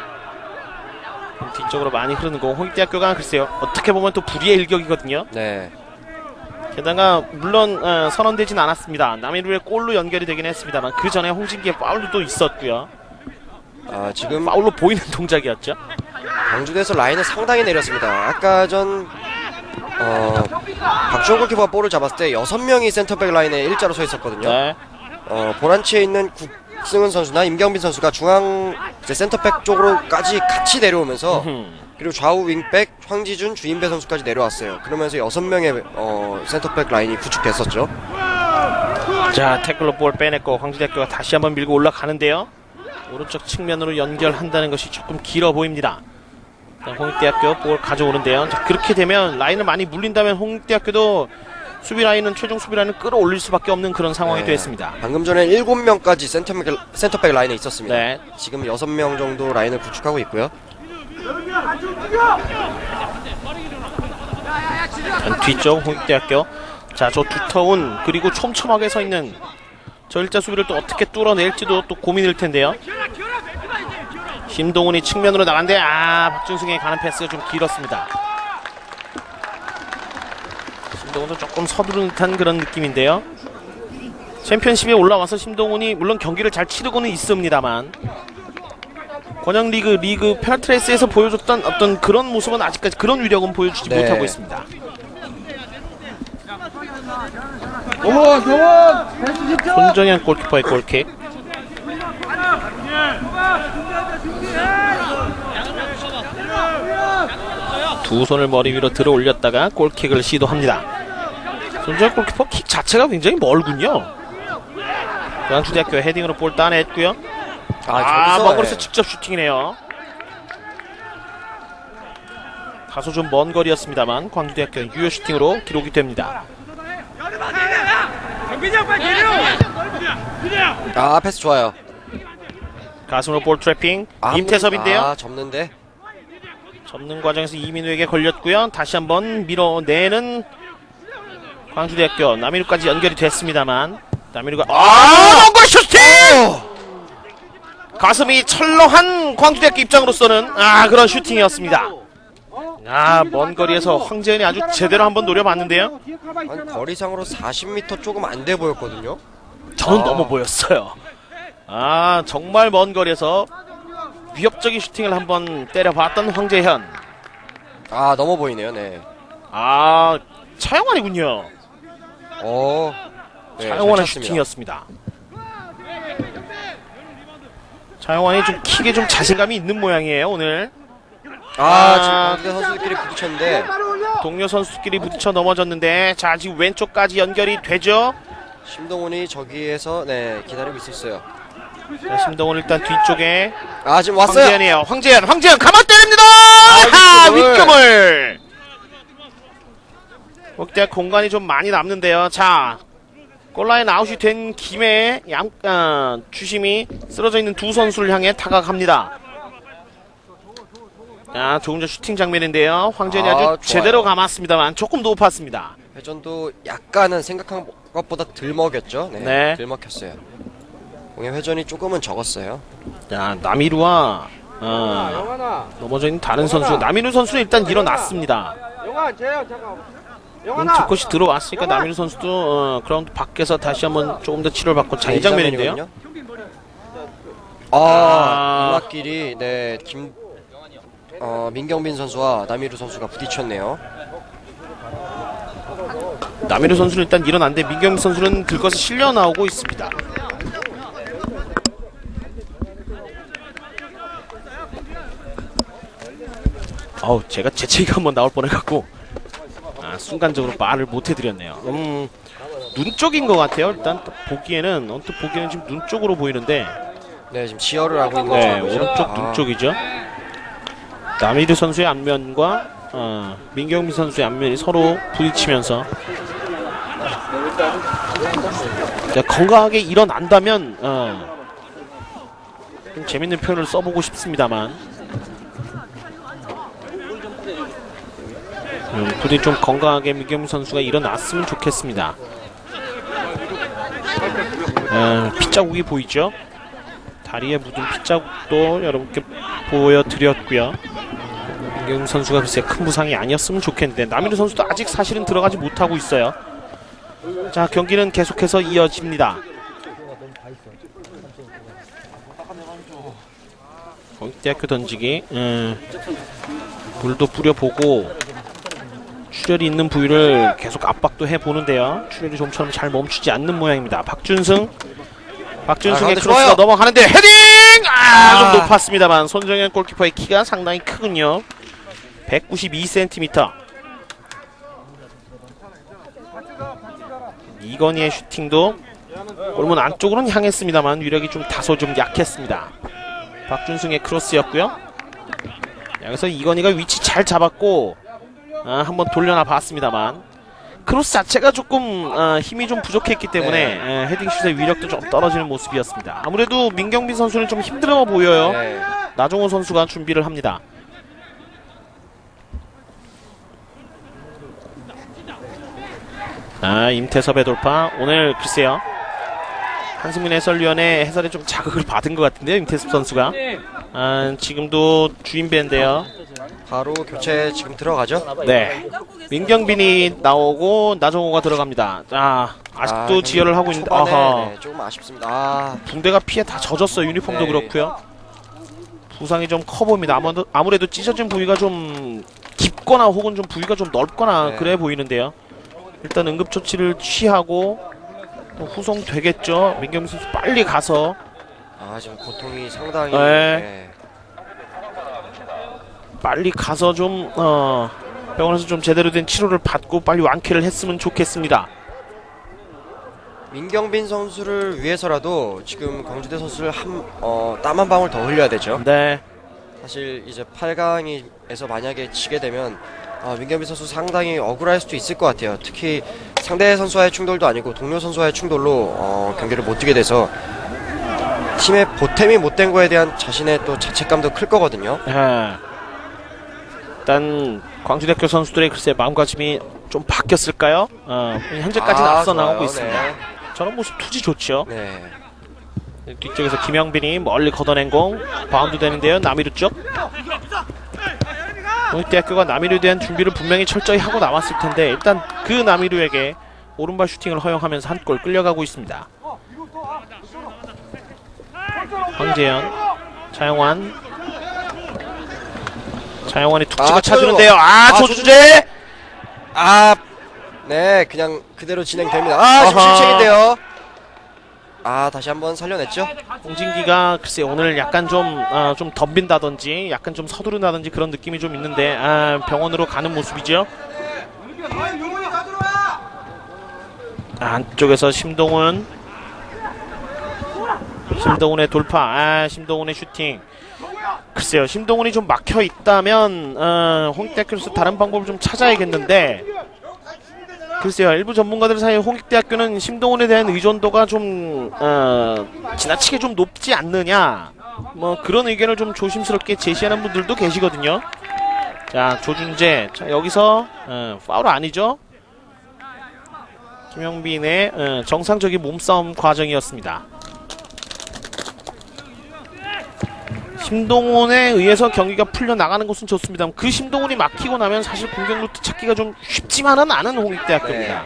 뒤쪽으로 많이 흐르는 거 홍익대학교가 글쎄요 어떻게 보면 또 불의의 일격이거든요. 네. 게다가 물론 선언되진 않았습니다. 나미루의 골로 연결이 되긴 했습니다만 그 전에 홍진기의 파울도 또 있었고요. 지금 파울로 보이는 동작이었죠. 광주대에서 라인을 상당히 내렸습니다. 아까 전 박주호 골키퍼가 볼을 잡았을 때 6명이 센터백 라인에 일자로 서 있었거든요. 네. 보란치에 있는 국승은 선수나 임경빈 선수가 중앙 이제 센터백 쪽으로까지 같이 내려오면서 그리고 좌우 윙백 황지준, 주인배 선수까지 내려왔어요. 그러면서 6명의 센터백 라인이 구축됐었죠. 자, 태클로 볼 빼냈고 광주대학교가 다시 한번 밀고 올라가는데요. 오른쪽 측면으로 연결한다는 것이 조금 길어 보입니다. 홍익대학교 볼 가져오는데요. 자, 그렇게 되면 라인을 많이 물린다면 홍익대학교도 수비 라인은 최종 수비 라인을 끌어올릴 수밖에 없는 그런 상황이 됐습니다. 방금 전에 7명까지 센터백 라인에 있었습니다. 네. 지금 6명 정도 라인을 구축하고 있고요. 뒤쪽 홍익대학교. 자, 저 두터운 그리고 촘촘하게 서 있는 저 일자 수비를 또 어떻게 뚫어낼지도 또 고민일 텐데요. 심동훈이 측면으로 나간데 박준승에게 가는 패스가 좀 길었습니다. 심동훈도 조금 서두른 듯한 그런 느낌인데요. 챔피언십에 올라와서 심동훈이 물론 경기를 잘 치르고는 있습니다만 권영 리그 페널트레이스에서 보여줬던 어떤 그런 모습은 아직까지 그런 위력은 보여주지 못하고 있습니다. 손정현 골키퍼의 골킥. 두 손을 머리 위로 들어 올렸다가 골킥을 시도합니다. 손정현 골키퍼 킥 자체가 굉장히 멀군요. 광주대학교 헤딩으로 볼 따냈고요. 먹으로서 직접 슈팅이네요. 다소 좀 먼 거리였습니다만 광주대학교 유효 슈팅으로 기록이 됩니다. 패스 좋아요. 가슴으로 볼 트래핑. 임태섭인데요. 접는데. 접는 과정에서 이민우에게 걸렸고요. 다시 한번 밀어내는 광주대학교. 나미루까지 연결이 됐습니다만 나미루가 롱골 슈팅! 가슴이 철렁한 광주대학교 입장으로서는 그런 슈팅이었습니다. 먼 거리에서 황재현이 아주 제대로 한번 노려봤는데요. 한 거리상으로 40m 조금 안 돼 보였거든요. 저는 넘어 보였어요. 정말 먼 거리에서 위협적인 슈팅을 한번 때려봤던 황재현. 넘어 보이네요. 네. 차영환이군요. 네, 차영환의 잘 찼습니다. 슈팅이었습니다. 차영환이 좀 킥에 좀 자신감이 있는 모양이에요 오늘. 지금 광주대 선수들끼리 부딪혔는데 동료 선수끼리 부딪혀 넘어졌는데 자 지금 왼쪽까지 연결이 되죠. 심동훈이 저기에서 기다리고 있었어요. 자, 심동훈 일단 뒤쪽에 지금 왔어요. 황재현이에요. 황재현 가만 때립니다. 윗금을. 그때 공간이 좀 많이 남는데요. 자 골라인 아웃이 된 김에 주심이 쓰러져 있는 두 선수를 향해 타각합니다. 조금 전 슈팅 장면인데요. 황재현이 아주 좋아요. 제대로 감았습니다만 조금 높았습니다. 회전도 약간은 생각한 것보다 덜 먹였죠. 네. 덜 먹혔어요. 공의 회전이 조금은 적었어요. 자 남이루와 넘어져 있는 다른 선수. 남이루 선수는 일단 일어났습니다. 영환 재현 잠깐. 뒷것이 들어왔으니까 남이루 선수도 그라운드 밖에서 다시 한번 조금 더 치료를 받고 자 이 장면인데요. 이막길이 민경빈 선수와 남이루 선수가 부딪혔네요. 남이루 선수는 일단 일어났는데 민경민 선수는 들것을 실려 나오고 있습니다. 제가 재채기가 한번 나올 뻔해갖고 순간적으로 말을 못 해드렸네요. 눈 쪽인 것 같아요. 일단 보기에는 언뜻 보기에는 지금 눈 쪽으로 보이는데 지금 지혈을 하고 있는 거죠. 오른쪽 눈 쪽이죠. 남이루 선수의 앞면과 민경민 선수의 앞면이 서로 부딪히면서 건강하게 일어난다면 좀 재밌는 표현을 써보고 싶습니다만 부디 좀 건강하게 민경민 선수가 일어났으면 좋겠습니다. 핏자국이 보이죠? 다리에 묻은 핏자국도 여러분께 보여드렸고요. 민경민 선수가 글쎄 큰 부상이 아니었으면 좋겠는데 남이루 선수도 아직 사실은 들어가지 못하고 있어요. 자 경기는 계속해서 이어집니다. 공익대학교 던지기 물도 뿌려보고 출혈이 있는 부위를 계속 압박도 해보는데요. 출혈이 좀처럼 잘 멈추지 않는 모양입니다. 박준승의 크로스가 좋아요. 넘어가는데 헤딩! 좀 높았습니다만 손정현 골키퍼의 키가 상당히 크군요. 192cm. 이건희의 슈팅도 골문 안쪽으로는 향했습니다만 위력이 좀 다소 좀 약했습니다. 박준승의 크로스였고요. 여기서 이건희가 위치 잘 잡았고 한번 돌려놔 봤습니다만 크로스 자체가 조금 힘이 좀 부족했기 때문에 헤딩슛의 위력도 좀 떨어지는 모습이었습니다. 아무래도 민경빈 선수는 좀 힘들어 보여요. 나종호 선수가 준비를 합니다. 임태섭의 돌파. 오늘 글쎄요 한승민 해설위원의 해설에 좀 자극을 받은 것 같은데요. 임태섭 선수가 지금도 주인배인데요. 바로 교체 지금 들어가죠? 네. 민경빈이 나오고 나정호가 들어갑니다. 아직도 지혈을 하고 있는데 조금 아쉽습니다. 붕대가 피에 다 젖었어요. 유니폼도 그렇고요. 부상이 좀 커 보입니다. 아무래도 찢어진 부위가 좀 깊거나 혹은 좀 부위가 좀 넓거나 그래 보이는데요. 일단 응급조치를 취하고 후송되겠죠. 민경민 선수 빨리 가서 지금 고통이 상당히 빨리 가서 좀 병원에서 좀 제대로 된 치료를 받고 빨리 완쾌를 했으면 좋겠습니다. 민경빈 선수를 위해서라도 지금 광주대 선수를 땀 한 방울 더 흘려야 되죠. 네. 사실 이제 8강에서 만약에 지게 되면 민경빈 선수 상당히 억울할 수도 있을 것 같아요. 특히 상대 선수와의 충돌도 아니고 동료 선수와의 충돌로 경기를 못 뛰게 돼서 팀의 보탬이 못 된 거에 대한 자신의 또 자책감도 클 거거든요. 일단 광주대학교 선수들의 글쎄 마음가짐이 좀 바뀌었을까요? 현재까지는 앞서 나오고 있습니다. 저런 모습 투지 좋죠. 뒤쪽에서 김영빈이 멀리 걷어낸 공 바운드 되는데요. 남이루 쪽 홍익대학교가 남이루에 대한 준비를 분명히 철저히 하고 나왔을 텐데 일단 그 남이루에게 오른발 슈팅을 허용하면서 한 골 끌려가고 있습니다. 황재현, 차영환. 차영환이 툭 찍어 차주는데요. 조준재! 네, 그냥 그대로 진행됩니다. 지금 실책인데요. 다시 한번 살려냈죠. 홍진기가 글쎄 오늘 약간 좀 덤빈다든지 약간 좀 서두른다든지 그런 느낌이 좀 있는데 병원으로 가는 모습이죠. 안쪽에서 심동훈의 돌파. 심동훈의 슈팅. 글쎄요, 심동훈이 좀 막혀 있다면 홍익대학교에서 다른 방법을 좀 찾아야겠는데, 글쎄요, 일부 전문가들 사이에 홍익대학교는 심동훈에 대한 의존도가 좀 지나치게 좀 높지 않느냐, 뭐 그런 의견을 좀 조심스럽게 제시하는 분들도 계시거든요. 자, 조준재. 자, 여기서 파울 아니죠? 김영빈의 정상적인 몸싸움 과정이었습니다. 심동훈에 의해서 경기가 풀려나가는 것은 좋습니다. 그 심동훈이 막히고 나면 사실 공격 루트 찾기가 좀 쉽지만은 않은 홍익대학교입니다.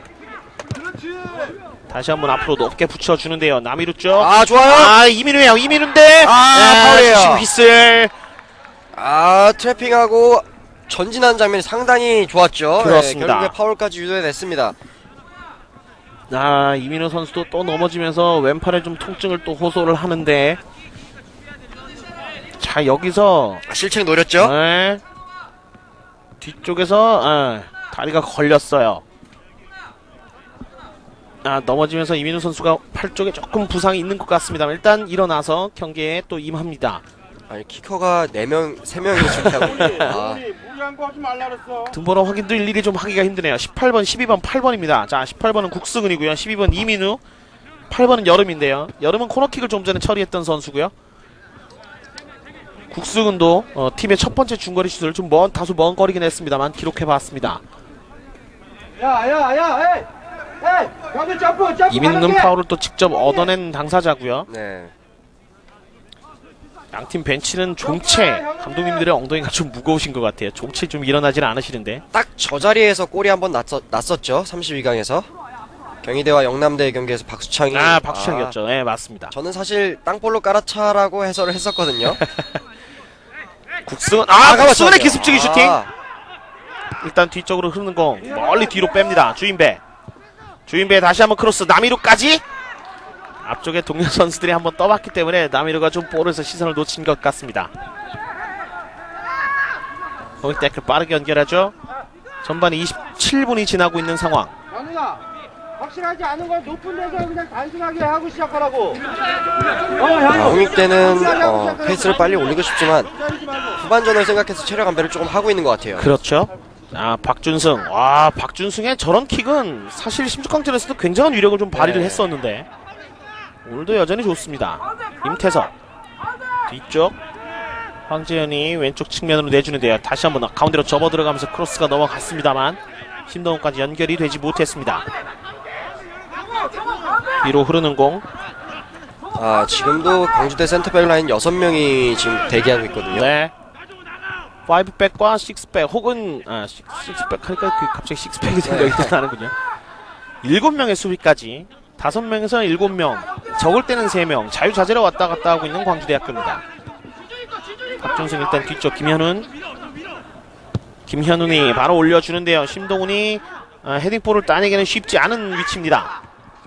다시 한번 앞으로 높게 붙여주는데요. 남이루 쪽. 좋아요. 이민우예요. 이민우인데 파울이에요. 휘슬. 트래핑하고 전진하는 장면이 상당히 좋았죠. 그렇습니다. 결국에 파울까지 유도해냈습니다. 이민우 선수도 또 넘어지면서 왼팔에 좀 통증을 또 호소를 하는데, 자, 여기서 실책 노렸죠. 뒤쪽에서 다리가 걸렸어요. 넘어지면서 이민우 선수가 팔 쪽에 조금 부상이 있는 것 같습니다. 일단 일어나서 경기에 또 임합니다. 키커가 3명이 좋다고. 무리한 거 하지 말라 그랬어. 등번호 확인도 일일이 좀 하기가 힘드네요. 18번, 12번, 8번입니다. 자, 18번은 국승은이고요. 12번 이민우, 8번은 여름인데요. 여름은 코너킥을 좀 전에 처리했던 선수고요. 국승은도 팀의 첫 번째 중거리 슛을 좀 다소 먼 거리긴 했습니다만 기록해봤습니다. 에이, 가면 점프. 이민우는 파울을 또 직접 얻어낸 당사자고요. 네. 양팀 벤치는 종체, 감독님들의 엉덩이가 좀 무거우신 것 같아요. 종체 좀 일어나지는 않으시는데. 딱 저 자리에서 골이 한번 났었죠. 32강에서 경희대와 영남대의 경기에서 박수창이. 박수창이었죠. 네, 맞습니다. 저는 사실 땅볼로 깔아차라고 해설을 했었거든요. 국승은 국승은의 기습적인 슈팅. 일단 뒤쪽으로 흐르는 공 멀리 뒤로 뺍니다. 주인배 다시 한번 크로스. 남이루까지. 앞쪽에 동료 선수들이 한번 떠봤기 때문에 남이루가 좀 볼에서 시선을 놓친 것 같습니다. 홍익대학교 빠르게 연결하죠. 전반 27분이 지나고 있는 상황. 현우야, 확실하지 않은 건 높은 데서 그냥 단순하게 하고 시작하라고. 홍익대는 페이스를 빨리 올리고 싶지만 후반전을 생각해서 체력 안배를 조금 하고 있는 것 같아요. 그렇죠. 박준승. 박준승의 저런 킥은 사실 심축강전에서도 굉장한 위력을 좀 발휘를 했었는데 오늘도 여전히 좋습니다. 임태석 뒤쪽. 황재현이 왼쪽 측면으로 내주는데요. 다시 한번 가운데로 접어 들어가면서 크로스가 넘어갔습니다만 심동훈까지 연결이 되지 못했습니다. 뒤로 흐르는 공. 지금도 광주대 센터백 라인 6명이 지금 대기하고 있거든요. 네. 5백과 6백 혹은 6백 하니까 갑자기 6팩이 생각이 나는군요. 7명의 수비까지 5명에서 7명, 적을 때는 3명 자유자재로 왔다 갔다 하고 있는 광주대학교입니다. 박준승 일단 뒤쪽. 김현훈이 바로 올려주는데요. 심동훈이 헤딩볼을 따내기는 쉽지 않은 위치입니다.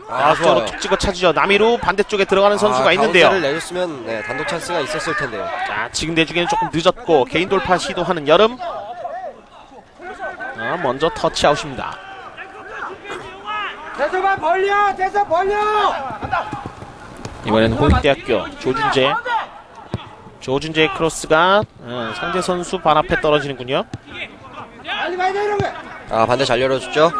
앞쪽으로 툭 찍어 차지죠. 남이루 반대쪽에 들어가는 선수가 있는데요. 가운데를 내줬으면 단독 찬스가 있었을 텐데요. 지금 내주기는 조금 늦었고 개인 돌파 시도하는 여름. 먼저 터치아웃입니다. 대서만 벌려. 이번에는 홍익대학교 조준재의 크로스가 상대 선수 발 앞에 떨어지는군요. 빨리 가야 돼 이러면. 반대 잘 열어줬죠.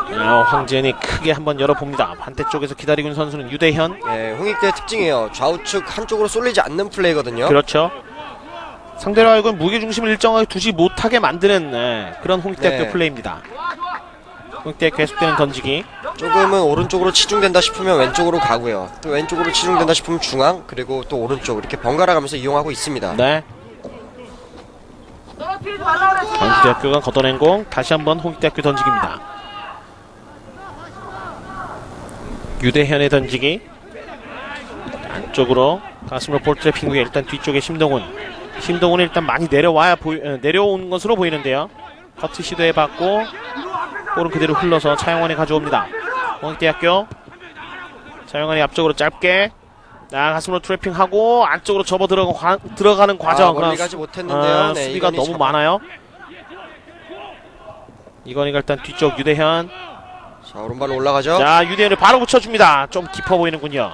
황재현이 크게 한번 열어봅니다. 반대쪽에서 기다리고 있는 선수는 유대현. 홍익대의 특징이에요. 좌우측 한쪽으로 쏠리지 않는 플레이거든요. 그렇죠. 상대로 하여금 무게중심을 일정하게 두지 못하게 만드는 그런 홍익대학교 플레이입니다. 홍익대학교 계속되는 던지기. 조금은 오른쪽으로 치중된다 싶으면 왼쪽으로 가고요. 또 왼쪽으로 치중된다 싶으면 중앙, 그리고 또 오른쪽 이렇게 번갈아 가면서 이용하고 있습니다. 네. 광주대학교가 걷어낸 공 다시 한번 홍익대학교 던지기입니다. 유대현의 던지기 안쪽으로 가슴으로 볼 트래핑 후에 일단 뒤쪽에 심동훈. 심동훈이 일단 많이 내려온 것으로 보이는데요. 커트 시도해봤고 볼은 그대로 흘러서 차영원이 가져옵니다. 홍익대학교 차영원이 앞쪽으로 짧게 가슴으로 트래핑하고 안쪽으로 접어 들어가는 과정. 멀리 가지 못했는데요. 네, 수비가 너무 많아요. 이건희가 일단 뒤쪽 유대현. 자, 오른발로 올라가죠. 자, 유대현을 바로 붙여줍니다. 좀 깊어 보이는군요.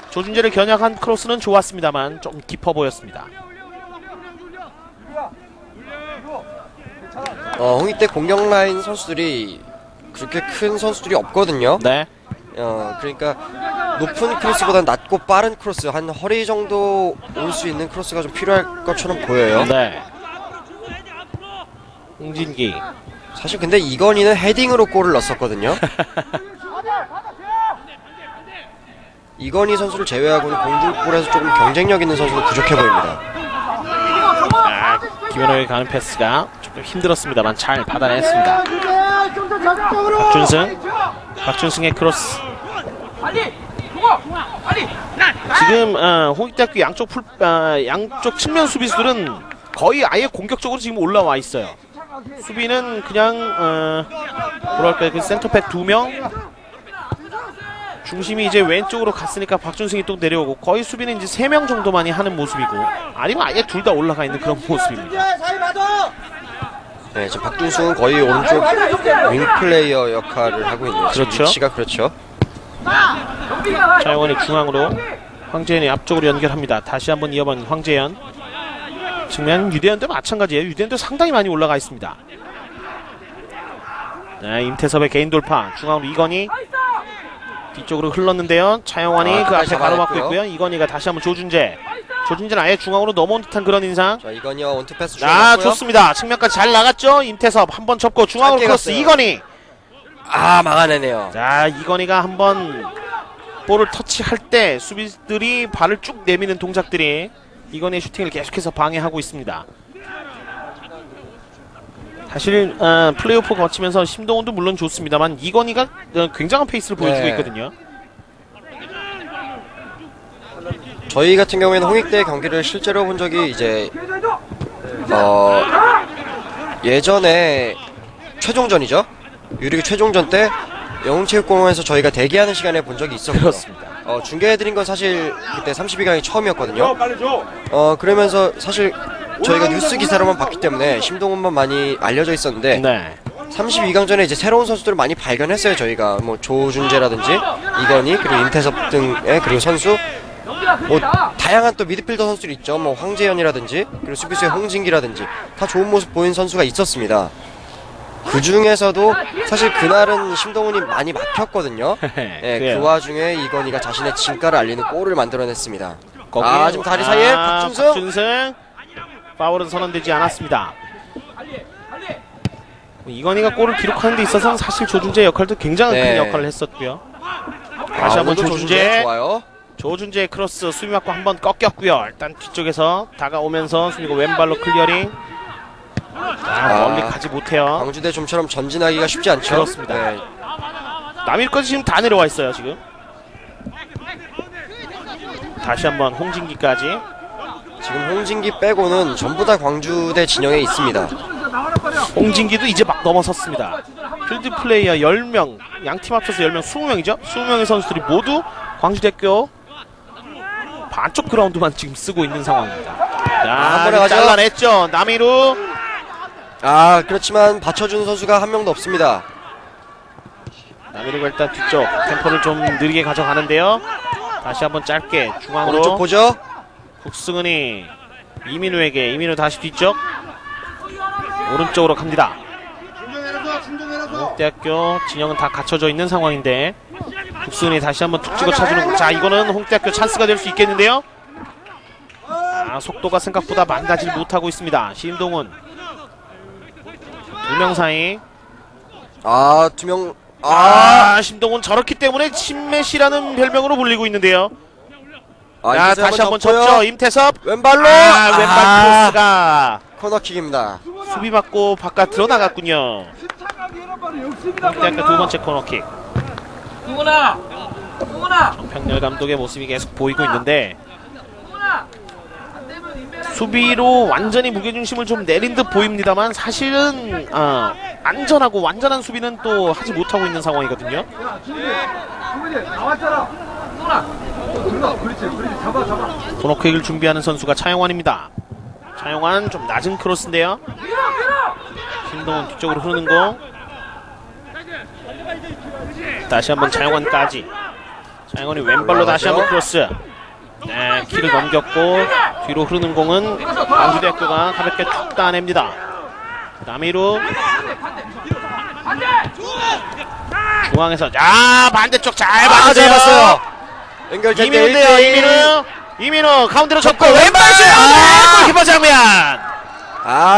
조준재를 겨냥한 크로스는 좋았습니다만 좀 깊어 보였습니다. 홍익대 공격 라인 선수들이 그렇게 큰 선수들이 없거든요. 네. 그러니까 높은 크로스보다는 낮고 빠른 크로스, 한 허리 정도 올 수 있는 크로스가 좀 필요할 것처럼 보여요. 네. 홍진기. 사실 근데 이건희는 헤딩으로 골을 넣었었거든요. 이건희 선수를 제외하고는 공중볼에서 조금 경쟁력 있는 선수는 부족해 보입니다. 김현호에게 가는 패스가 조금 힘들었습니다만 잘 받아냈습니다. 박준승의 크로스. 지금 홍익대학교 양쪽 측면 수비수들은 거의 아예 공격적으로 지금 올라와 있어요. 수비는 그냥 뭐랄까요, 그 센터백 2명, 중심이 이제 왼쪽으로 갔으니까 박준승이 또 내려오고 거의 수비는 이제 3명 정도만이 하는 모습이고 아니면 아예 둘 다 올라가 있는 그런 모습입니다. 네, 지금 박준승은 거의 오른쪽 윙 플레이어 역할을 하고 있는 그렇죠. 위치가 그렇죠. 차영원이 중앙으로 황재현이 앞쪽으로 연결합니다. 다시 한번 이어본 황재현. 측면 유대현도 마찬가지예요. 유대현도 상당히 많이 올라가 있습니다. 네, 임태섭의 개인 돌파. 중앙으로 이건희. 뒤쪽으로 흘렀는데요. 차영원이 그 앞에 가로막고 있고요. 이건희가 다시 한번 조준재는 아예 중앙으로 넘어온 듯한 그런 인상. 자, 이건희와 원투 패스 주고요. 좋습니다. 측면까지 잘 나갔죠. 임태섭 한번 접고 중앙으로 크로스. 이건희. 막아내네요. 자, 이건희가 한번 볼을 터치할 때 수비들이 발을 쭉 내미는 동작들이 이건희의 슈팅을 계속해서 방해하고 있습니다. 사실 플레이오프 거치면서 심동훈도 물론 좋습니다만 이건희가 굉장한 페이스를 보여주고 있거든요. 저희 같은 경우에는 홍익대 경기를 실제로 본 적이 이제 예전에 최종전이죠. 유리기 최종전 때 영흥체육공원에서 저희가 대기하는 시간에 본 적이 있었고요. 그렇습니다. 중계해드린 건 사실 그때 32강이 처음이었거든요. 그러면서 사실 저희가 뉴스 기사로만 봤기 때문에 심동훈만 많이 알려져 있었는데 네. 32강전에 이제 새로운 선수들을 많이 발견했어요. 저희가 뭐 조준재라든지 이건희 그리고 임태섭 등의 그리고 선수 뭐 다양한 또 미드필더 선수들이 있죠. 뭐 황재현이라든지 그리고 수비수의 홍진기라든지 다 좋은 모습 보인 선수가 있었습니다. 그 중에서도 사실 그날은 심동훈이 많이 막혔거든요. 그 와중에 이건희가 자신의 진가를 알리는 골을 만들어냈습니다. 지금 다리 사이에 박준승 파울은 선언되지 않았습니다. 이건희가 골을 기록하는 데 있어서는 사실 조준재의 역할도 굉장히 큰 역할을 했었고요. 다시 한번 조준재. 좋아요. 조준재의 크로스 수비 맞고 한번 꺾였고요. 일단 뒤쪽에서 다가오면서 수비가 왼발로 클리어링. 멀리 가지 못해요. 광주대 좀처럼 전진하기가 쉽지 않죠. 그렇습니다. 남일까지 지금 다 내려와 있어요. 지금 다시 한번 홍진기까지. 지금 홍진기 빼고는 전부 다 광주대 진영에 있습니다. 홍진기도 이제 막 넘어섰습니다. 필드 플레이어 10명, 양팀 합쳐서 10명, 20명이죠. 20명의 선수들이 모두 광주대학교 반쪽 그라운드만 지금 쓰고 있는 상황입니다. 자, 잘라냈죠. 남이루. 그렇지만 받쳐주는 선수가 한 명도 없습니다. 남이루가 일단 뒤쪽 템포를 좀 느리게 가져가는데요. 다시 한번 짧게 중앙으로. 오른쪽 보죠. 국승은이 이민우에게. 이민우 다시 뒤쪽 오른쪽으로 갑니다. 홍대학교 진영은 다 갖춰져 있는 상황인데 국승은이 다시 한번 툭 찍어 차주는. 자, 이거는 홍대학교 찬스가 될 수 있겠는데요. 속도가 생각보다 만나질 못하고 있습니다. 심동훈. 두 명 사이. 두 명. 심동훈 저렇기 때문에 신메시라는 별명으로 불리고 있는데요. 다시 한번 접죠. 임태섭 왼발로. 왼발 크로스가 코너킥입니다. 수비 받고 바깥으로 나갔군요. 홍익대학교 두 번째 코너킥. 정평렬 감독의 모습이 계속 보이고 있는데 수비로 완전히 무게중심을 좀 내린 듯 보입니다만 사실은 안전하고 완전한 수비는 또 하지 못하고 있는 상황이거든요. 코너킥을 준비하는 선수가 차영환입니다. 차영환 좀 낮은 크로스인데요. 신동훈 뒤쪽으로 흐르는 공. 다시 한번 차영환까지. 차영환이 왼발로 다시 한번 크로스. 네, 키를 넘겼고 뒤로 흐르는 공은 광주대학교가 가볍게 툭 따냅니다. 남이루 중앙에서 반대쪽 잘 봤어요. 봤어요. 연결될 때 이민우인데요. 이민우 가운데로 접고 왼발 슛. 골키퍼 장면.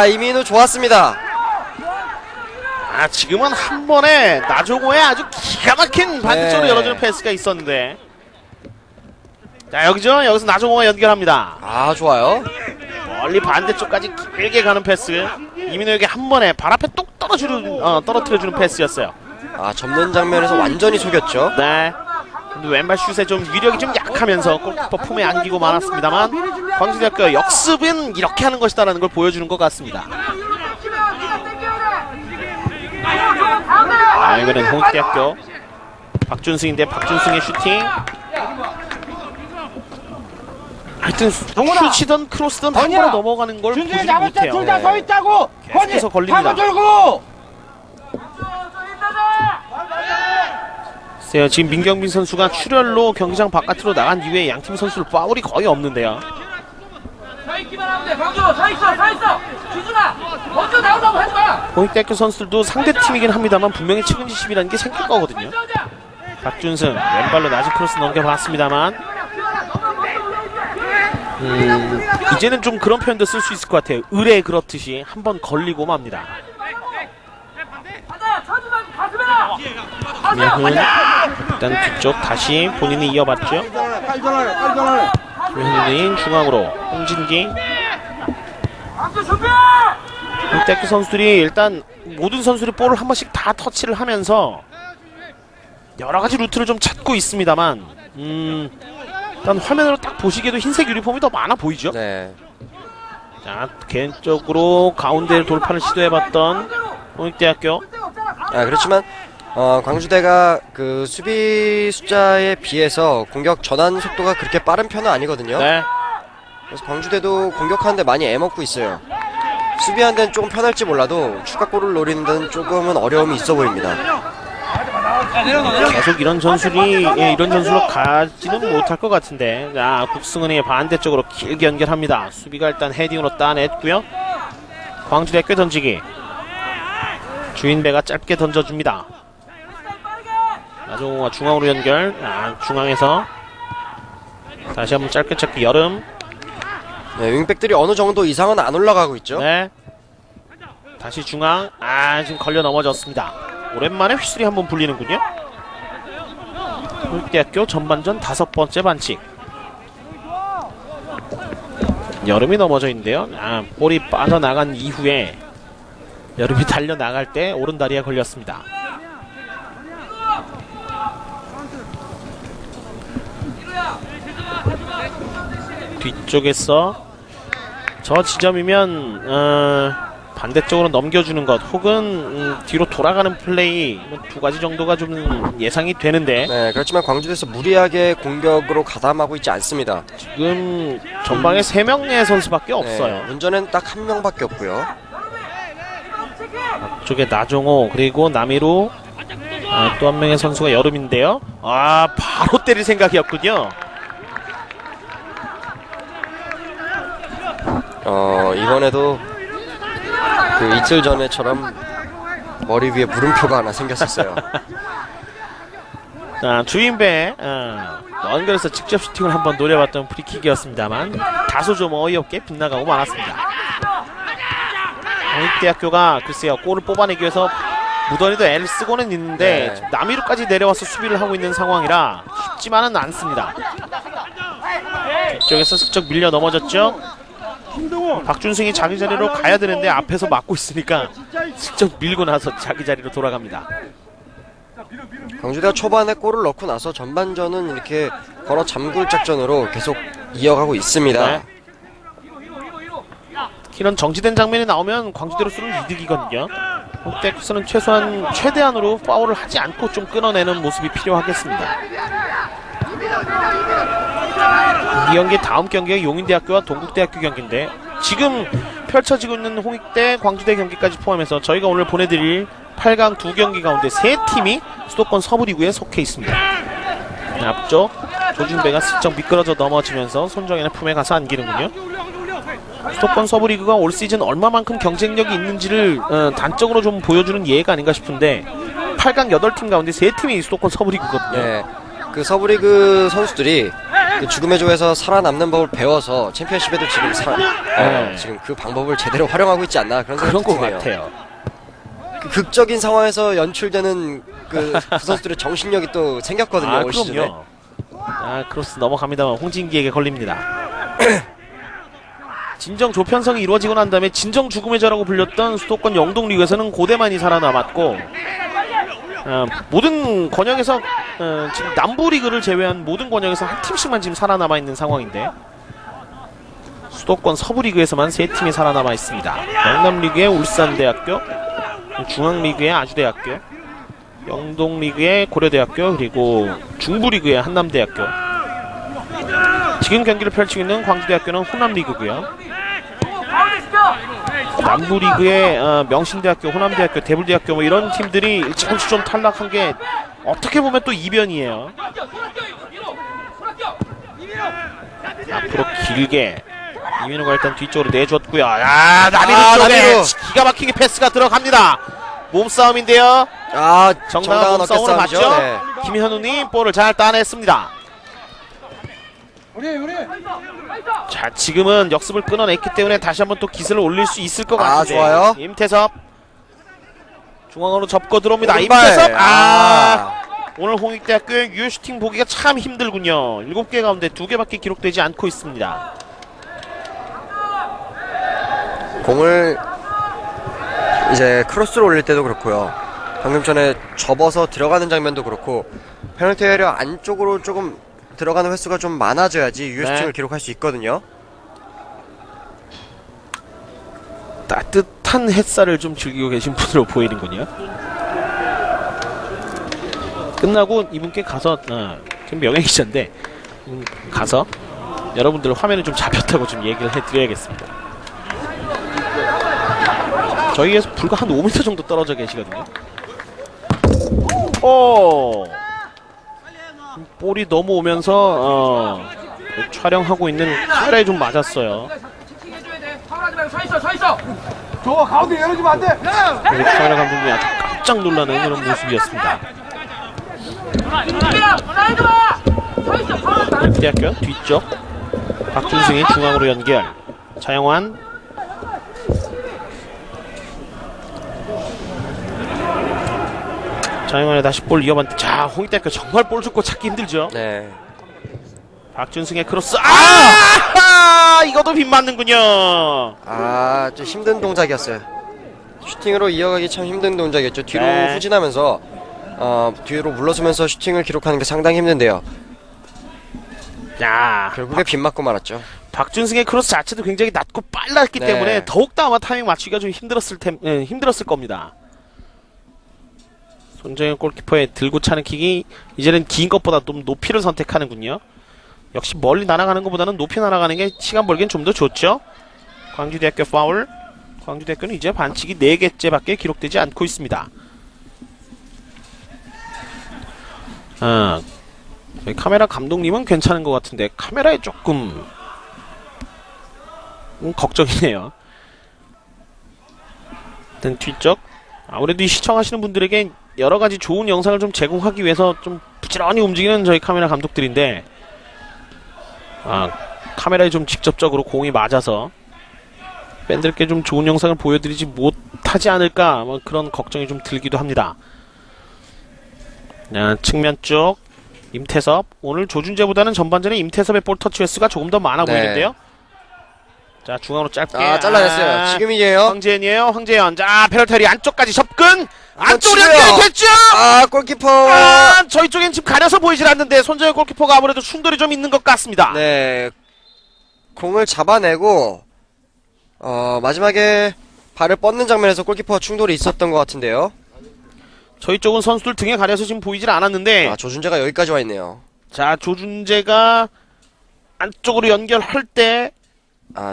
이민우 좋았습니다. 지금은 한 번에 나종호의 아주 기가 막힌 반대쪽으로 열어주는 패스가 있었는데 자 여기죠. 여기서 나종호가 연결합니다. 좋아요. 멀리 반대쪽까지 길게 가는 패스. 이민호에게 한 번에 발 앞에 똑 떨어뜨려주는 패스였어요. 접는 장면에서 완전히 속였죠. 네. 근데 왼발 슛에 좀 위력이 좀 약하면서 골키퍼 품에 안기고 말았습니다만 광주대학교 역습은 이렇게 하는 것이다라는 걸 보여주는 것 같습니다. 이거는 홍익대학교 박준승인데 박준승의 슈팅. 하여튼 슛이든 크로스든 한 번에 넘어가는 걸 보지 못해요. 둘다 서 있다고. 계속해서 걸립니다. 글쎄요, 지금 민경빈 선수가 출혈로 경기장 바깥으로 나간 이후에 양팀 선수들 파울이 거의 없는데요. 홍익대학교 선수들도 상대팀이긴 합니다만 분명히 측은지심이라는 게 생길 거거든요. 박준승 왼발로 낮은 크로스 넘겨봤습니다만 이제는 좀 그런 표현도 쓸 수 있을 것 같아요. 의뢰 그렇듯이 한번 걸리고 맙니다. 김혜훈 일단 뒤쪽 다시 본인이 이어봤죠. 김혜훈이 중앙으로 홍진기. 홍익대학교 선수들이 일단 모든 선수들이 볼을 한 번씩 다 터치를 하면서 여러가지 루트를 좀 찾고 있습니다만 일단 화면으로 딱 보시기에도 흰색 유니폼이 더 많아 보이죠? 네. 자, 개인적으로 가운데 돌파를 시도해봤던 홍익대학교. 그렇지만 광주대가 그 수비 숫자에 비해서 공격 전환 속도가 그렇게 빠른 편은 아니거든요. 네. 그래서 광주대도 공격하는데 많이 애먹고 있어요. 수비하는 데는 조금 편할지 몰라도 추가골을 노리는 데는 조금은 어려움이 있어 보입니다. 계속 이런 전술로 가지는 못할 것 같은데. 자, 국승은이 반대쪽으로 길게 연결합니다. 수비가 일단 헤딩으로 따냈고요. 광주대학교 던지기. 주인배가 짧게 던져줍니다. 나종호가 중앙으로 연결. 중앙에서 다시 한번 짧게 여름. 네, 윙백들이 어느 정도 이상은 안 올라가고 있죠. 네. 다시 중앙. 지금 걸려 넘어졌습니다. 오랜만에 휘슬이 한번 불리는군요. 홍익대학교 전반전 5번째 반칙. 여름이 넘어져 있는데요. 볼이 빠져나간 이후에 여름이 달려나갈 때 오른다리에 걸렸습니다. 뒤쪽에서 저 지점이면 반대쪽으로 넘겨주는 것 혹은 뒤로 돌아가는 플레이 두 가지 정도가 좀 예상이 되는데 네, 그렇지만 광주에서 무리하게 공격으로 가담하고 있지 않습니다. 지금 전방에 3명의 선수밖에 없어요. 네, 운전은 딱 1명밖에 없고요. 앞쪽에 나종호 그리고 남이루 또 한 명의 선수가 여름인데요. 바로 때릴 생각이었군요. 이번에도 그 이틀 전에처럼 머리 위에 물음표가 하나 생겼었어요. 주인배 연결해서 직접 슈팅을 한번 노려봤던 프리킥이었습니다만 다소 좀 어이없게 빗나가고 말았습니다. 홍익대학교가 글쎄요 골을 뽑아내기 위해서 무던히도 애를 쓰고는 있는데 네. 남이루까지 내려와서 수비를 하고 있는 상황이라 쉽지만은 않습니다. 이쪽에서 슬쩍 밀려 넘어졌죠. 박준승이 자기 자리로 가야 되는데 앞에서 막고 있으니까 직접 밀고 나서 자기 자리로 돌아갑니다. 광주대가 초반에 골을 넣고 나서 전반전은 이렇게 걸어 잠글 작전으로 계속 이어가고 있습니다. 네. 이런 정지된 장면이 나오면 광주대로서는 이득이거든요. 홍대에서는 최대한으로 파울을 하지 않고 좀 끊어내는 모습이 필요하겠습니다. 이 경기 다음 경기가 용인대학교와 동국대학교 경기인데 지금 펼쳐지고 있는 홍익대 광주대 경기까지 포함해서 저희가 오늘 보내드릴 8강 2경기 가운데 3팀이 수도권 서부리그에 속해 있습니다. 앞쪽 조준배가 슬쩍 미끄러져 넘어지면서 손정현의 품에 가서 안기는군요. 수도권 서부리그가 올 시즌 얼마만큼 경쟁력이 있는지를 단적으로 좀 보여주는 예가 아닌가 싶은데 8강 8팀 가운데 3팀이 수도권 서부리그거든요. 네. 그 서부리그 선수들이 그 죽음의 조에서 살아남는 법을 배워서 챔피언십에도 지금 지금 그 방법을 제대로 활용하고 있지 않나 그런 그런 생각이 것 드네요. 같아요. 그 극적인 상황에서 연출되는 그 선수들의 정신력이 또 생겼거든요. 올 시즌에. 그럼요. 크로스 넘어갑니다만 홍진기에게 걸립니다. 진정 조편성이 이루어지고 난 다음에 진정 죽음의 저라고 불렸던 수도권 영동리그에서는 고대만이 살아남았고 모든 권역에서 지금 남부리그를 제외한 모든 권역에서 한 팀씩만 지금 살아남아 있는 상황인데 수도권 서부리그에서만 3팀이 살아남아 있습니다. 영남리그의 울산대학교, 중앙리그의 아주대학교, 영동리그의 고려대학교, 그리고 중부리그의 한남대학교. 지금 경기를 펼치고 있는 광주대학교는 호남리그고요. 남부리그의 명신대학교, 호남대학교, 대불대학교 뭐 이런 팀들이 일찌감치 좀 탈락한 게 어떻게 보면 또 이변이에요. 앞으로 길게 이민우가 일단 뒤쪽으로 내줬고요. 나비루 쪽에 기가 막히게 패스가 들어갑니다. 몸싸움인데요. 정당한 몸싸움으로 맞죠? 네. 김현우님 볼을 잘 따냈습니다. 자, 지금은 역습을 끊어냈기 때문에 다시 한번 또 기세를 올릴 수 있을 것 같은데. 좋아요. 임태섭 중앙으로 접고 들어옵니다. 오른발. 임태섭 오늘 홍익대학교의 유효 슈팅 보기가 참 힘들군요. 7개 가운데 2개밖에 기록되지 않고 있습니다. 공을 이제 크로스를 올릴 때도 그렇고요. 방금 전에 접어서 들어가는 장면도 그렇고 페널티 에리어 안쪽으로 조금 들어가는 횟수가 좀 많아져야지 유효 슈팅을 기록할 수 있거든요. 따뜻한 햇살을 좀 즐기고 계신 분으로 보이는군요. 끝나고 이분께 가서 지금 명예기자인데 가서 여러분들 화면에 좀 잡혔다고 좀 얘기를 해드려야겠습니다. 저희에서 불과 한 5m 정도 떨어져 계시거든요. 볼이 넘어오면서 촬영하고 있는 카메라에 좀 맞았어요. 저거 가운데 열어주면 안 돼. 그리고 카메라 감독님이 아주 깜짝 놀라는 그런 모습이었습니다. 대학교 뒤쪽 박준승이 중앙으로 연결. 차영환 차영환에 다시 볼 이어봤는데 자 홍익대학교 정말 볼 죽고 찾기 힘들죠. 네. 박준승의 크로스 이것도 빗 맞는군요. 좀 힘든 동작이었어요. 슈팅으로 이어가기 참 힘든 동작이었죠. 뒤로 후진하면서 뒤로 물러서면서 슈팅을 기록하는 게 상당히 힘든데요. 결국에 빗 맞고 말았죠. 박준승의 크로스 자체도 굉장히 낮고 빨랐기 때문에 더욱더 아마 타이밍 맞추기가 좀 힘들었을 겁니다. 손정현 골키퍼의 들고 차는 킥이 이제는 긴 것보다 좀 높이를 선택하는군요. 역시 멀리 날아가는 것보다는 높이 날아가는 게 시간 벌기엔 좀 더 좋죠. 광주대학교 파울. 광주대학교는 이제 반칙이 4개째밖에 기록되지 않고 있습니다. 저희 카메라 감독님은 괜찮은 것 같은데 카메라에 조금 걱정이네요. 일단 뒤쪽 아무래도 이 시청하시는 분들에게 여러가지 좋은 영상을 좀 제공하기 위해서 좀 부지런히 움직이는 저희 카메라 감독들인데 카메라에 좀 직접적으로 공이 맞아서 팬들께 좀 좋은 영상을 보여드리지 못하지 않을까 뭐 그런 걱정이 좀 들기도 합니다. 측면 쪽 임태섭 오늘 조준재보다는 전반전에 임태섭의 볼 터치 횟수가 조금 더 많아 보이는데요. 자, 중앙으로 짧게. 잘라냈어요. 지금이에요. 황재현이에요. 황재현. 자, 페널테리 안쪽까지 접근. 안쪽으로 치고요. 연결됐죠. 골키퍼. 저희 쪽엔 지금 가려서 보이질 않는데 손정현 골키퍼가 아무래도 충돌이 좀 있는 것 같습니다. 네. 공을 잡아내고 마지막에 발을 뻗는 장면에서 골키퍼와 충돌이 있었던 것 같은데요. 저희 쪽은 선수들 등에 가려서 지금 보이질 않았는데 조준재가 여기까지 와 있네요. 자, 조준재가 안쪽으로 연결할 때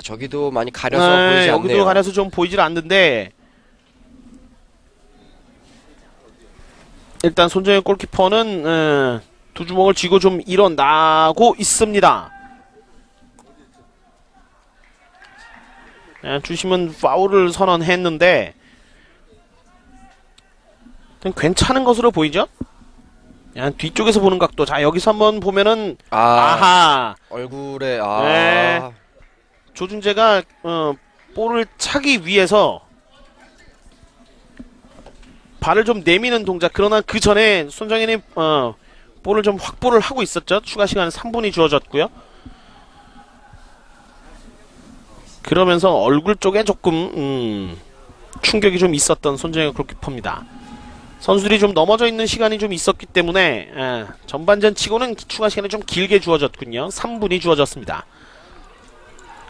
저기도 많이 가려서 보이지 않네요. 여기도 가려서 좀 보이질 않는데 일단 손정현 골키퍼는 두 주먹을 쥐고 좀 일어나고 있습니다. 주심은 파울을 선언했는데 괜찮은 것으로 보이죠? 뒤쪽에서 보는 각도. 자, 여기서 한번 보면은 아하, 얼굴에 네. 조준재가 볼을 차기 위해서 발을 좀 내미는 동작. 그러나 그 전에 손정현이 볼을 좀 확보를 하고 있었죠. 추가 시간 3분이 주어졌고요. 그러면서 얼굴 쪽에 조금 충격이 좀 있었던 손정현 골키퍼입니다. 선수들이 좀 넘어져 있는 시간이 좀 있었기 때문에 전반전 치고는 추가 시간이 좀 길게 주어졌군요. 3분이 주어졌습니다.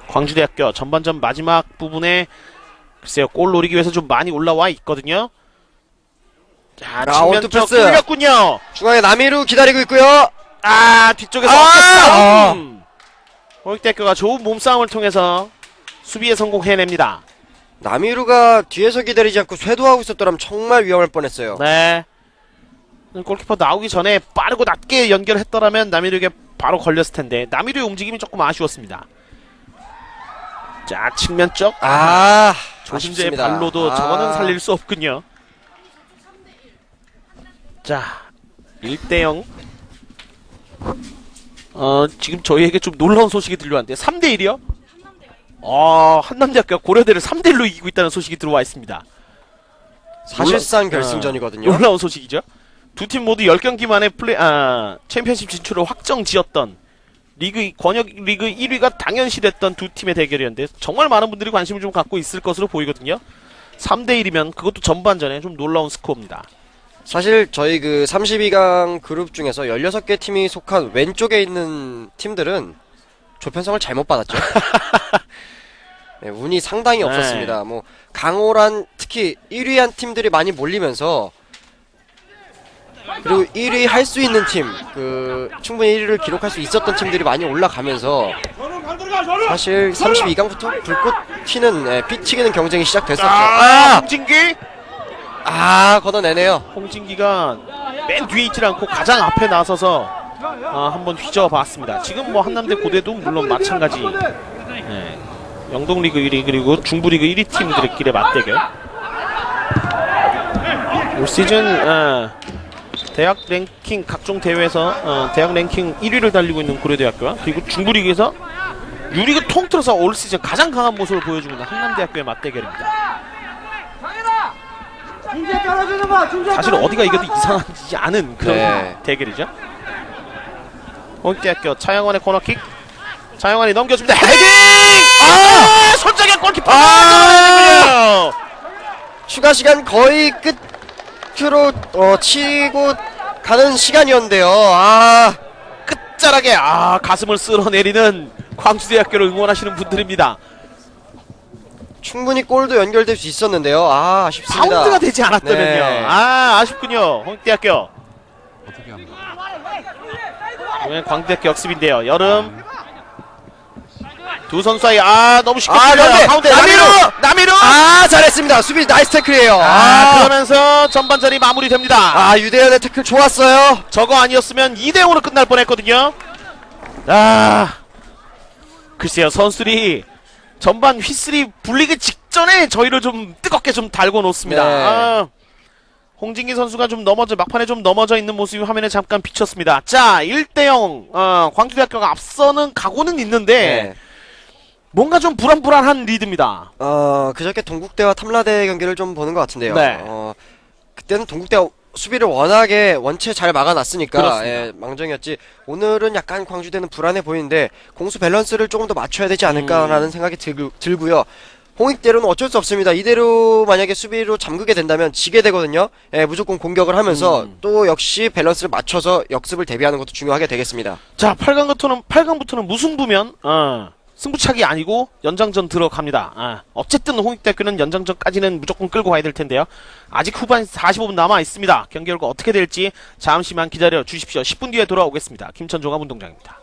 광주대학교 전반전 마지막 부분에 글쎄요, 골 노리기 위해서 좀 많이 올라와 있거든요. 자, 측면적 뚫렸군요. 중앙에 남이루 기다리고 있고요. 뒤쪽에서 어깨싸움. 홍익대학교가 좋은 몸싸움을 통해서 수비에 성공해냅니다. 남이루가 뒤에서 기다리지 않고 쇄도하고 있었더라면 정말 위험할 뻔했어요. 네. 골키퍼 나오기 전에 빠르고 낮게 연결했더라면 남이루에게 바로 걸렸을 텐데 남이루의 움직임이 조금 아쉬웠습니다. 자, 측면 쪽. 조준재의 아쉽습니다. 발로도 저거는 살릴 수 없군요. 자, 1대0. 지금 저희에게 좀 놀라운 소식이 들려왔는데 3대1이요? 한남대학교가 고려대를 3대1로 이기고 있다는 소식이 들어와 있습니다. 사실상 결승전이거든요. 놀라운 소식이죠. 두 팀 모두 10경기 만에 챔피언십 진출을 확정지었던 권역 리그 1위가 당연시됐던 두 팀의 대결이었는데 정말 많은 분들이 관심을 좀 갖고 있을 것으로 보이거든요. 3대1이면 그것도 전반전에 좀 놀라운 스코어입니다. 사실 저희 그 32강 그룹 중에서 16개 팀이 속한 왼쪽에 있는 팀들은 조편성을 잘못 받았죠. 네, 운이 상당히 없었습니다. 뭐 강호란 특히 1위한 팀들이 많이 몰리면서 그리고 1위 할 수 있는 팀, 충분히 1위를 기록할 수 있었던 팀들이 많이 올라가면서 사실 32강부터 불꽃 튀는 피 튀기는 경쟁이 시작됐었죠. 홍진기 걷어내네요. 홍진기가 맨 뒤에 있지 않고 가장 앞에 나서서 한번 휘저어봤습니다. 지금 뭐 한남대 고대도 물론 마찬가지. 영동리그 1위 그리고 중부리그 1위 팀들끼리의 맞대결. 올 시즌 대학 랭킹 각종 대회에서 대학 랭킹 1위를 달리고 있는 고려대학교와 그리고 중부리그에서 유리그 통틀어서 올 시즌 가장 강한 모습을 보여주고 있는 한남대학교의 맞대결입니다. 사실 어디가 이겨도 이상하지 않은 그런 대결이죠. 홍익대학교 차영원의 코너킥. 차영원이 넘겨줍니다. 헤딩! 손정현 골키퍼! 추가 시간 거의 끝으로 치고 가는 시간이었는데요. 끝자락에 가슴을 쓸어내리는 광주대학교를 응원하시는 분들입니다. 충분히 골도 연결될 수 있었는데요. 아쉽습니다. 바운드가 되지 않았다면요. 네. 아쉽군요. 홍익대학교. 어떻게 합니까? 이번엔 광주대학교 역습인데요. 여름 두 선수 사이 너무 쉽게 가운데 남이루 잘했습니다. 수비 나이스 태클이에요. 그러면서 전반전이 마무리됩니다. 유대현의 태클 좋았어요. 저거 아니었으면 2대0으로 끝날 뻔했거든요. 글쎄요, 선수들이 전반 휘슬이 불리기 직전에 저희를 좀 뜨겁게 좀 달고 놓습니다. 홍진기 선수가 좀 막판에 좀 넘어져 있는 모습이 화면에 잠깐 비쳤습니다. 자, 1대0 광주대학교가 앞서는 가고는 있는데 뭔가 좀 불안불안한 리드입니다. 그저께 동국대와 탐라대 경기를 좀 보는 것 같은데요. 네. 그때는 동국대가 수비를 워낙에 원체 잘 막아놨으니까 그렇습니다. 예, 망정이었지. 오늘은 약간 광주대는 불안해 보이는데 공수 밸런스를 조금 더 맞춰야 되지 않을까라는 생각이 들고요. 홍익대로는 어쩔 수 없습니다. 이대로 만약에 수비로 잠그게 된다면 지게 되거든요. 예, 무조건 공격을 하면서 또 역시 밸런스를 맞춰서 역습을 대비하는 것도 중요하게 되겠습니다. 자, 8강부터는 무승부면 승부차기 아니고 연장전 들어갑니다. 어쨌든 홍익대학교는 연장전까지는 무조건 끌고 가야 될 텐데요. 아직 후반 45분 남아 있습니다. 경기 결과 어떻게 될지 잠시만 기다려 주십시오. 10분 뒤에 돌아오겠습니다. 김천종합 운동장입니다.